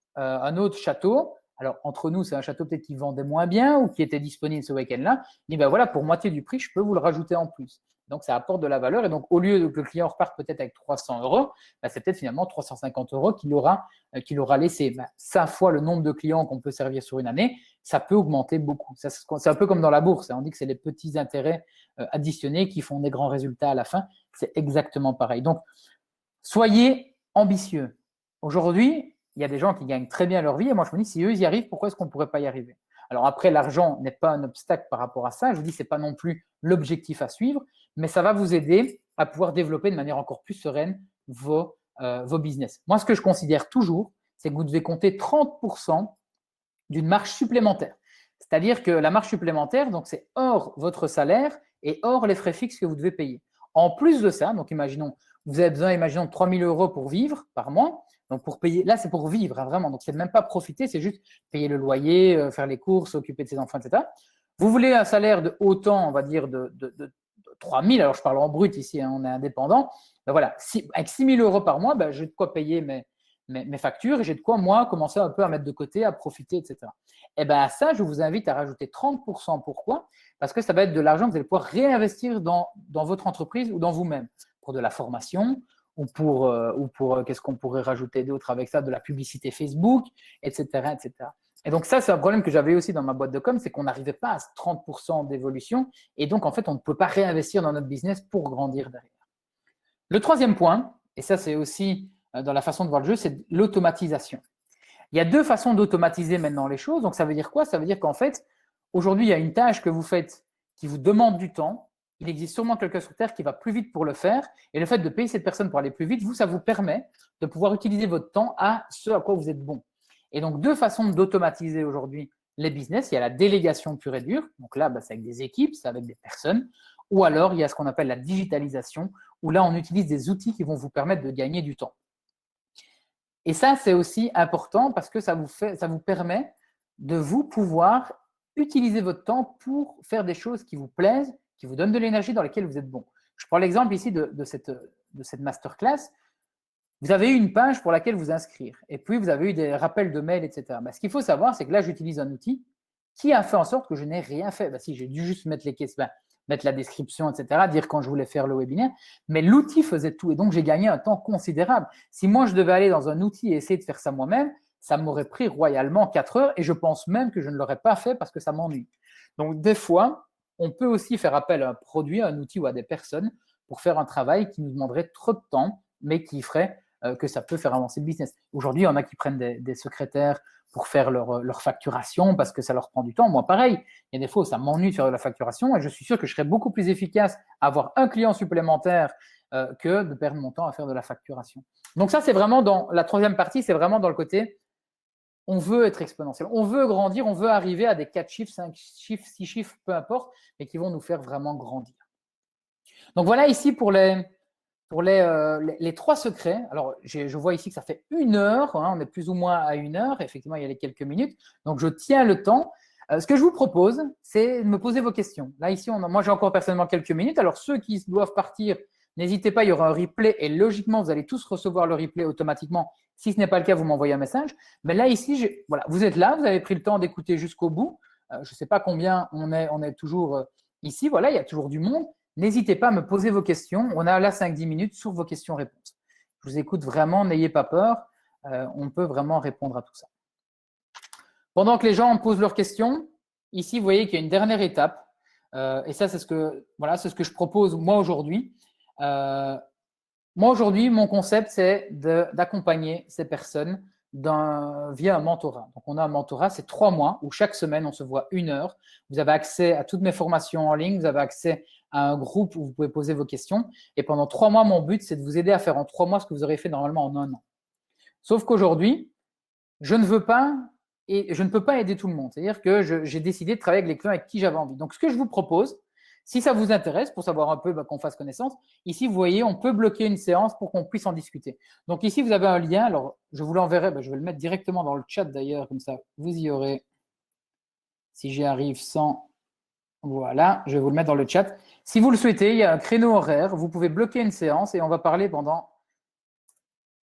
château. Alors, entre nous, c'est un château peut-être qui vendait moins bien ou qui était disponible ce week-end-là. Il dit, ben voilà, pour moitié du prix, je peux vous le rajouter en plus. Donc, ça apporte de la valeur. Et donc, au lieu que le client reparte peut-être avec 300 €, ben, c'est peut-être finalement 350 € qu'il aura laissé. Ben, 5 fois le nombre de clients qu'on peut servir sur une année, ça peut augmenter beaucoup. C'est un peu comme dans la bourse. On dit que c'est les petits intérêts additionnés qui font des grands résultats à la fin. C'est exactement pareil. Donc, soyez ambitieux. Aujourd'hui, il y a des gens qui gagnent très bien leur vie et moi, je me dis, si eux, ils y arrivent, pourquoi est-ce qu'on ne pourrait pas y arriver? Alors après, l'argent n'est pas un obstacle par rapport à ça. Je vous dis, ce n'est pas non plus l'objectif à suivre, mais ça va vous aider à pouvoir développer de manière encore plus sereine vos business. Moi, ce que je considère toujours, c'est que vous devez compter 30% d'une marge supplémentaire. C'est-à-dire que la marge supplémentaire, donc c'est hors votre salaire et hors les frais fixes que vous devez payer. En plus de ça, donc imaginons, vous avez besoin, imaginons, de 3 000 € pour vivre par mois. Donc pour payer, là c'est pour vivre, hein, vraiment. Donc c'est même pas profiter, c'est juste payer le loyer, faire les courses, s'occuper de ses enfants, etc. Vous voulez un salaire de autant, on va dire, de 3 000, alors je parle en brut ici, hein, on est indépendant. Ben voilà, avec 6 000 € par mois, ben, j'ai de quoi payer mes factures et j'ai de quoi, moi, commencer un peu à mettre de côté, à profiter, etc. Et bien, à ça, je vous invite à rajouter 30%. Pourquoi? Parce que ça va être de l'argent que vous allez pouvoir réinvestir dans votre entreprise ou dans vous-même, pour de la formation ou pour qu'est-ce qu'on pourrait rajouter d'autre avec ça, de la publicité Facebook, etc., etc. Et donc, ça, c'est un problème que j'avais aussi dans ma boîte de com, c'est qu'on n'arrivait pas à 30% d'évolution et donc, en fait, on ne peut pas réinvestir dans notre business pour grandir derrière. Le troisième point, et ça, c'est aussi dans la façon de voir le jeu, c'est l'automatisation. Il y a 2 façons d'automatiser maintenant les choses. Donc, ça veut dire quoi? Ça veut dire qu'en fait, aujourd'hui, il y a une tâche que vous faites qui vous demande du temps. Il existe sûrement quelqu'un sur Terre qui va plus vite pour le faire. Et le fait de payer cette personne pour aller plus vite, ça vous permet de pouvoir utiliser votre temps à ce à quoi vous êtes bon. Et donc, 2 façons d'automatiser aujourd'hui les business. Il y a la délégation pure et dure. Donc là, c'est avec des équipes, c'est avec des personnes. Ou alors, il y a ce qu'on appelle la digitalisation, où là, on utilise des outils qui vont vous permettre de gagner du temps. Et ça, c'est aussi important parce que ça vous permet de vous pouvoir utiliser votre temps pour faire des choses qui vous plaisent, qui vous donnent de l'énergie, dans lesquelles vous êtes bon. Je prends l'exemple ici de cette masterclass. Vous avez eu une page pour laquelle vous inscrire et puis vous avez eu des rappels de mails, etc. Ce qu'il faut savoir, c'est que là, j'utilise un outil qui a fait en sorte que je n'ai rien fait. Si, j'ai dû juste mettre les questions, mettre la description, etc., dire quand je voulais faire le webinaire, mais l'outil faisait tout et donc j'ai gagné un temps considérable. Si moi je devais aller dans un outil et essayer de faire ça moi-même, ça m'aurait pris royalement 4 heures et je pense même que je ne l'aurais pas fait parce que ça m'ennuie. Donc des fois, on peut aussi faire appel à un produit, à un outil ou à des personnes pour faire un travail qui nous demanderait trop de temps, mais qui ferait que ça peut faire avancer le business. Aujourd'hui, il y en a qui prennent des secrétaires pour faire leur facturation parce que ça leur prend du temps. Moi, pareil, il y a des fois où ça m'ennuie de faire de la facturation et je suis sûr que je serais beaucoup plus efficace à avoir un client supplémentaire que de perdre mon temps à faire de la facturation. Donc ça, c'est vraiment dans la troisième partie, c'est vraiment dans le côté on veut être exponentiel, on veut grandir, on veut arriver à des 4 chiffres, 5 chiffres, 6 chiffres, peu importe, mais qui vont nous faire vraiment grandir. Donc voilà ici pour les 3 secrets. Alors, je vois ici que ça fait 1 heure, hein, on est plus ou moins à 1 heure, effectivement, il y a les quelques minutes, donc je tiens le temps. Ce que je vous propose, c'est de me poser vos questions. Là, ici, moi, j'ai encore personnellement quelques minutes, alors ceux qui doivent partir, n'hésitez pas, il y aura un replay et logiquement, vous allez tous recevoir le replay automatiquement. Si ce n'est pas le cas, vous m'envoyez un message. Mais là, ici, voilà, vous êtes là, vous avez pris le temps d'écouter jusqu'au bout. Je ne sais pas combien on est toujours ici. Voilà, il y a toujours du monde. N'hésitez pas à me poser vos questions. On a là 5-10 minutes sur vos questions-réponses. Je vous écoute vraiment, n'ayez pas peur. On peut vraiment répondre à tout ça. Pendant que les gens posent leurs questions, ici, vous voyez qu'il y a une dernière étape. Et ça, c'est ce que je propose moi aujourd'hui. Moi, aujourd'hui, mon concept, c'est d'accompagner ces personnes via un mentorat. Donc, on a un mentorat, c'est 3 mois où chaque semaine, on se voit 1 heure. Vous avez accès à toutes mes formations en ligne, vous avez accès à un groupe où vous pouvez poser vos questions. Et pendant 3 mois, mon but, c'est de vous aider à faire en 3 mois ce que vous aurez fait normalement en 1 an. Sauf qu'aujourd'hui, je ne veux pas et je ne peux pas aider tout le monde. C'est-à-dire que j'ai décidé de travailler avec les clients avec qui j'avais envie. Donc, ce que je vous propose, si ça vous intéresse, pour savoir un peu qu'on fasse connaissance, ici, vous voyez, on peut bloquer une séance pour qu'on puisse en discuter. Donc, ici, vous avez un lien. Alors, je vous l'enverrai. Je vais le mettre directement dans le chat d'ailleurs, comme ça, vous y aurez. Si j'y arrive sans… Voilà, je vais vous le mettre dans le chat. Si vous le souhaitez, il y a un créneau horaire. Vous pouvez bloquer une séance et on va parler pendant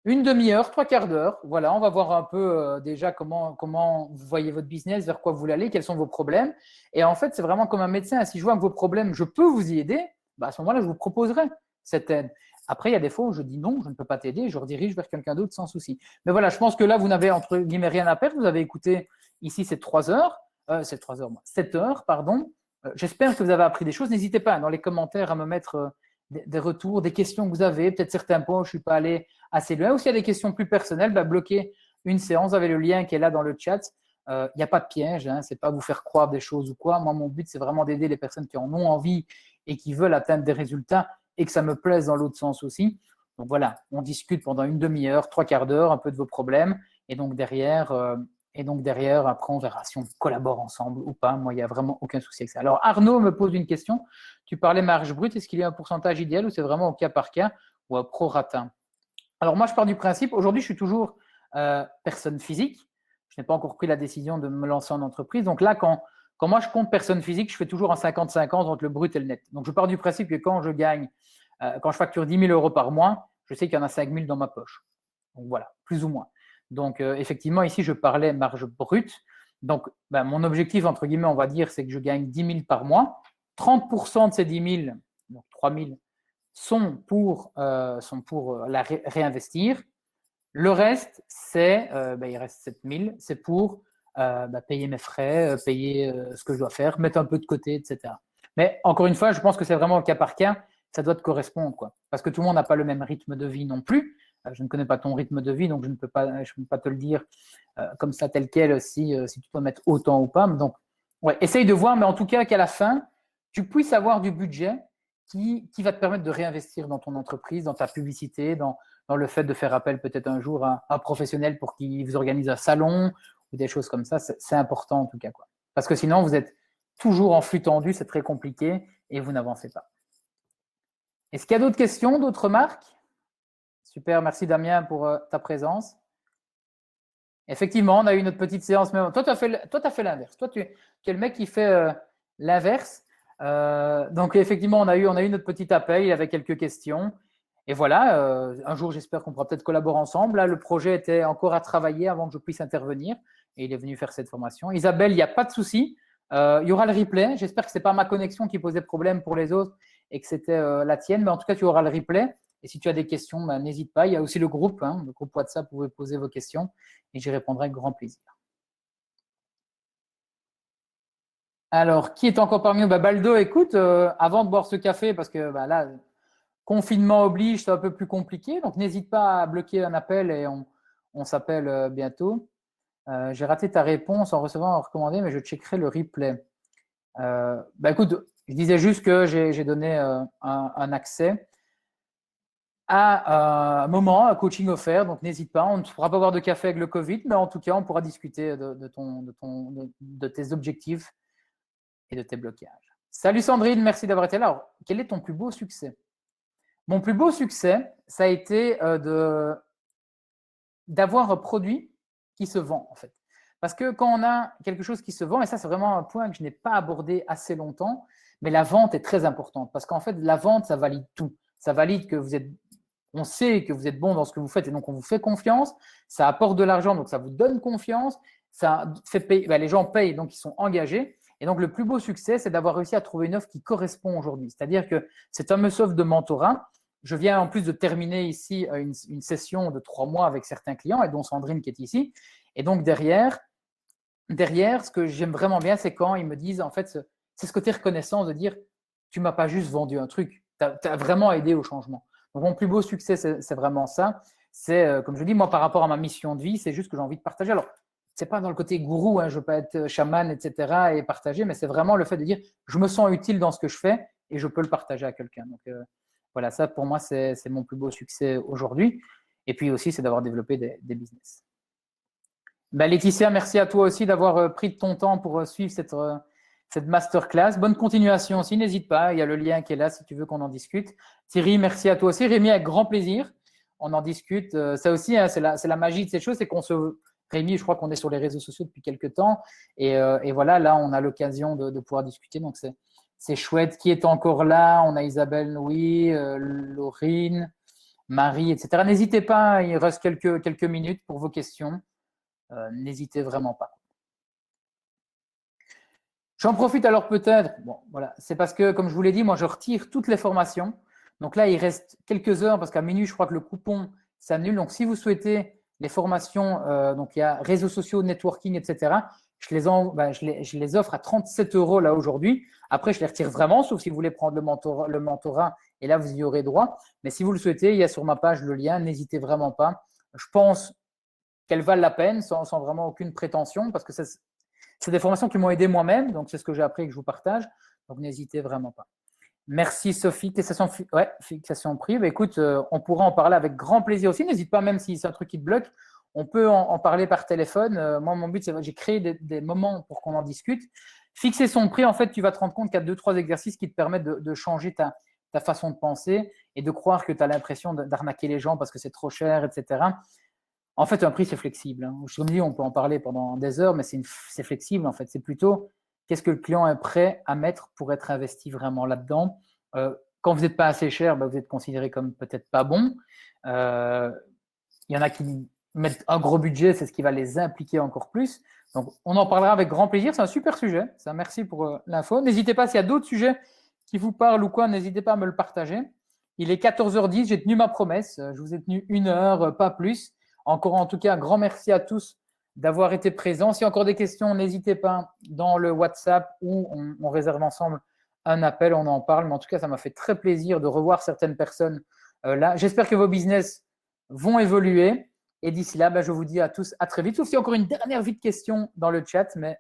1 demi-heure, 3/4 d'heure. Voilà, on va voir un peu déjà comment vous voyez votre business, vers quoi vous voulez aller, quels sont vos problèmes. Et en fait, c'est vraiment comme un médecin. Si je vois que vos problèmes, je peux vous y aider, à ce moment-là, je vous proposerai cette aide. Après, il y a des fois où je dis non, je ne peux pas t'aider, je redirige vers quelqu'un d'autre sans souci. Mais voilà, je pense que là, vous n'avez entre guillemets rien à perdre. Vous avez écouté ici ces 7 heures, pardon. J'espère que vous avez appris des choses. N'hésitez pas dans les commentaires à me mettre des retours, des questions que vous avez, peut-être certains points où je ne suis pas allé assez loin. Ou s'il y a des questions plus personnelles, bloquez une séance. Vous avez le lien qui est là dans le chat. Il n'y a pas de piège, hein, ce n'est pas vous faire croire des choses ou quoi. Moi, mon but, c'est vraiment d'aider les personnes qui en ont envie et qui veulent atteindre des résultats et que ça me plaise dans l'autre sens aussi. Donc voilà, on discute pendant 1 demi-heure, 3/4 d'heure, un peu de vos problèmes. Et donc derrière, après, on verra si on collabore ensemble ou pas. Moi, il n'y a vraiment aucun souci avec ça. Alors, Arnaud me pose une question. Tu parlais marge brute. Est-ce qu'il y a un pourcentage idéal ou c'est vraiment au cas par cas ou à prorata? Alors, moi, je pars du principe, aujourd'hui, je suis toujours personne physique. Je n'ai pas encore pris la décision de me lancer en entreprise. Donc là, quand moi, je compte personne physique, je fais toujours un 50-50 entre le brut et le net. Donc, je pars du principe que quand je facture 10 000 euros par mois, je sais qu'il y en a 5 000 dans ma poche. Donc, voilà, plus ou moins. Donc, effectivement, ici, je parlais marge brute. Donc, mon objectif, entre guillemets, on va dire, c'est que je gagne 10 000 par mois. 30% de ces 10 000, donc 3 000, sont pour la réinvestir. Le reste, il reste 7 000, c'est pour payer mes frais, payer ce que je dois faire, mettre un peu de côté, etc. Mais encore une fois, je pense que c'est vraiment au cas par cas, ça doit te correspondre, quoi. Parce que tout le monde n'a pas le même rythme de vie non plus. Je ne connais pas ton rythme de vie, donc je ne peux pas te le dire comme ça, tel quel, si tu dois mettre autant ou pas. Donc, ouais, essaye de voir, mais en tout cas, qu'à la fin, tu puisses avoir du budget qui va te permettre de réinvestir dans ton entreprise, dans ta publicité, dans le fait de faire appel peut-être un jour à un professionnel pour qu'il vous organise un salon ou des choses comme ça. C'est important en tout cas, quoi. Parce que sinon, vous êtes toujours en flux tendu, c'est très compliqué et vous n'avancez pas. Est-ce qu'il y a d'autres questions, d'autres remarques? Super, merci Damien pour ta présence. Effectivement, on a eu notre petite séance. Toi, tu as fait l'inverse. Toi, tu es le mec qui fait l'inverse. Donc, effectivement, on a eu notre petit appel. Il y avait quelques questions. Et voilà, un jour, j'espère qu'on pourra peut-être collaborer ensemble. Là, le projet était encore à travailler avant que je puisse intervenir. Et il est venu faire cette formation. Isabelle, il n'y a pas de souci. Il y aura le replay. J'espère que ce n'est pas ma connexion qui posait problème pour les autres et que c'était la tienne. Mais en tout cas, tu auras le replay. Et si tu as des questions, n'hésite pas. Il y a aussi le groupe WhatsApp où vous pouvez poser vos questions et j'y répondrai avec grand plaisir. Alors, qui est encore parmi nous? Baldo, écoute, avant de boire ce café, parce que là, confinement oblige, c'est un peu plus compliqué. Donc, n'hésite pas à bloquer un appel et on s'appelle bientôt. J'ai raté ta réponse en recevant un recommandé, mais je checkerai le replay. Écoute, je disais juste que j'ai donné un accès à un moment, un coaching offert. Donc, n'hésite pas. On ne pourra pas boire de café avec le Covid, mais en tout cas, on pourra discuter de tes objectifs et de tes blocages. Salut Sandrine, merci d'avoir été là. Alors, quel est ton plus beau succès? Mon plus beau succès, ça a été d'avoir un produit qui se vend, en fait. Parce que quand on a quelque chose qui se vend, et ça, c'est vraiment un point que je n'ai pas abordé assez longtemps, mais la vente est très importante. Parce qu'en fait, la vente, ça valide tout. Ça valide que vous êtes, on sait que vous êtes bon dans ce que vous faites et donc on vous fait confiance. Ça apporte de l'argent, donc ça vous donne confiance. Ça fait payer, les gens payent, donc ils sont engagés. Et donc, le plus beau succès, c'est d'avoir réussi à trouver une offre qui correspond aujourd'hui. C'est-à-dire que cette fameuse offre de mentorat, je viens en plus de terminer ici une session de 3 mois avec certains clients, et dont Sandrine qui est ici. Et donc, derrière, ce que j'aime vraiment bien, c'est quand ils me disent, en fait, c'est ce côté reconnaissance de dire, tu ne m'as pas juste vendu un truc, tu as vraiment aidé au changement. Donc, mon plus beau succès, c'est vraiment ça. C'est, comme je dis, moi, par rapport à ma mission de vie, c'est juste que j'ai envie de partager. Alors, c'est pas dans le côté gourou, hein, je veux pas être chaman, etc. et partager, mais c'est vraiment le fait de dire, je me sens utile dans ce que je fais et je peux le partager à quelqu'un. Donc, voilà, ça pour moi, c'est mon plus beau succès aujourd'hui. Et puis aussi, c'est d'avoir développé des business. Laetitia, merci à toi aussi d'avoir pris de ton temps pour suivre cette masterclass. Bonne continuation aussi, n'hésite pas, il y a le lien qui est là si tu veux qu'on en discute. Thierry, merci à toi aussi. Rémi, avec grand plaisir, on en discute. Ça aussi, hein, c'est la magie de ces choses, c'est qu'on se… Rémi, je crois qu'on est sur les réseaux sociaux depuis quelques temps. Et voilà, là, on a l'occasion de pouvoir discuter. Donc, c'est chouette. Qui est encore là? On a Isabelle, oui, Laurine, Marie, etc. N'hésitez pas, il reste quelques minutes pour vos questions. N'hésitez vraiment pas. J'en profite alors peut-être, bon, voilà, c'est parce que, comme je vous l'ai dit, moi, je retire toutes les formations. Donc là, il reste quelques heures parce qu'à minuit, je crois que le coupon s'annule. Donc, si vous souhaitez les formations, donc il y a réseaux sociaux, networking, etc., je les offre à 37 € là aujourd'hui. Après, je les retire vraiment, sauf si vous voulez prendre le mentorat, et là, vous y aurez droit. Mais si vous le souhaitez, il y a sur ma page le lien, n'hésitez vraiment pas. Je pense qu'elles valent la peine sans vraiment aucune prétention, parce que c'est des formations qui m'ont aidé moi-même, donc c'est ce que j'ai appris et que je vous partage. Donc, n'hésitez vraiment pas. Merci Sophie. Fixation prix. Écoute, on pourra en parler avec grand plaisir aussi. N'hésite pas, même si c'est un truc qui te bloque, on peut en parler par téléphone. Moi, mon but, c'est j'ai créé des moments pour qu'on en discute. Fixer son prix, en fait, tu vas te rendre compte qu'il y a 2-3 exercices qui te permettent de changer ta façon de penser et de croire que tu as l'impression d'arnaquer les gens parce que c'est trop cher, etc. En fait, un prix, c'est flexible. Hein. Je me dis, on peut en parler pendant des heures, mais c'est flexible, en fait. C'est plutôt qu'est-ce que le client est prêt à mettre pour être investi vraiment là-dedans. Quand vous n'êtes pas assez cher, vous êtes considéré comme peut-être pas bon. Il y en a qui mettent un gros budget, c'est ce qui va les impliquer encore plus. Donc, on en parlera avec grand plaisir. C'est un super sujet. Ça, merci pour l'info. N'hésitez pas, s'il y a d'autres sujets qui vous parlent ou quoi, n'hésitez pas à me le partager. Il est 14h10, j'ai tenu ma promesse. Je vous ai tenu 1 heure, pas plus. Encore en tout cas, un grand merci à tous d'avoir été présents. Si encore des questions, n'hésitez pas dans le WhatsApp ou on réserve ensemble un appel, on en parle. Mais en tout cas, ça m'a fait très plaisir de revoir certaines personnes là. J'espère que vos business vont évoluer. Et d'ici là, je vous dis à tous à très vite. Sauf s'il y a encore une dernière vite question dans le chat, mais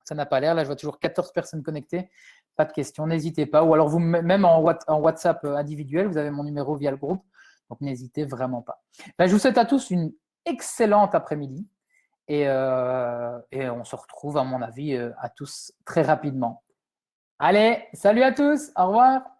ça n'a pas l'air. Là, je vois toujours 14 personnes connectées. Pas de questions, n'hésitez pas. Ou alors, vous, même en WhatsApp individuel, vous avez mon numéro via le groupe. Donc, n'hésitez vraiment pas. Je vous souhaite à tous une excellente après-midi et on se retrouve, à mon avis, à tous très rapidement. Allez, salut à tous. Au revoir.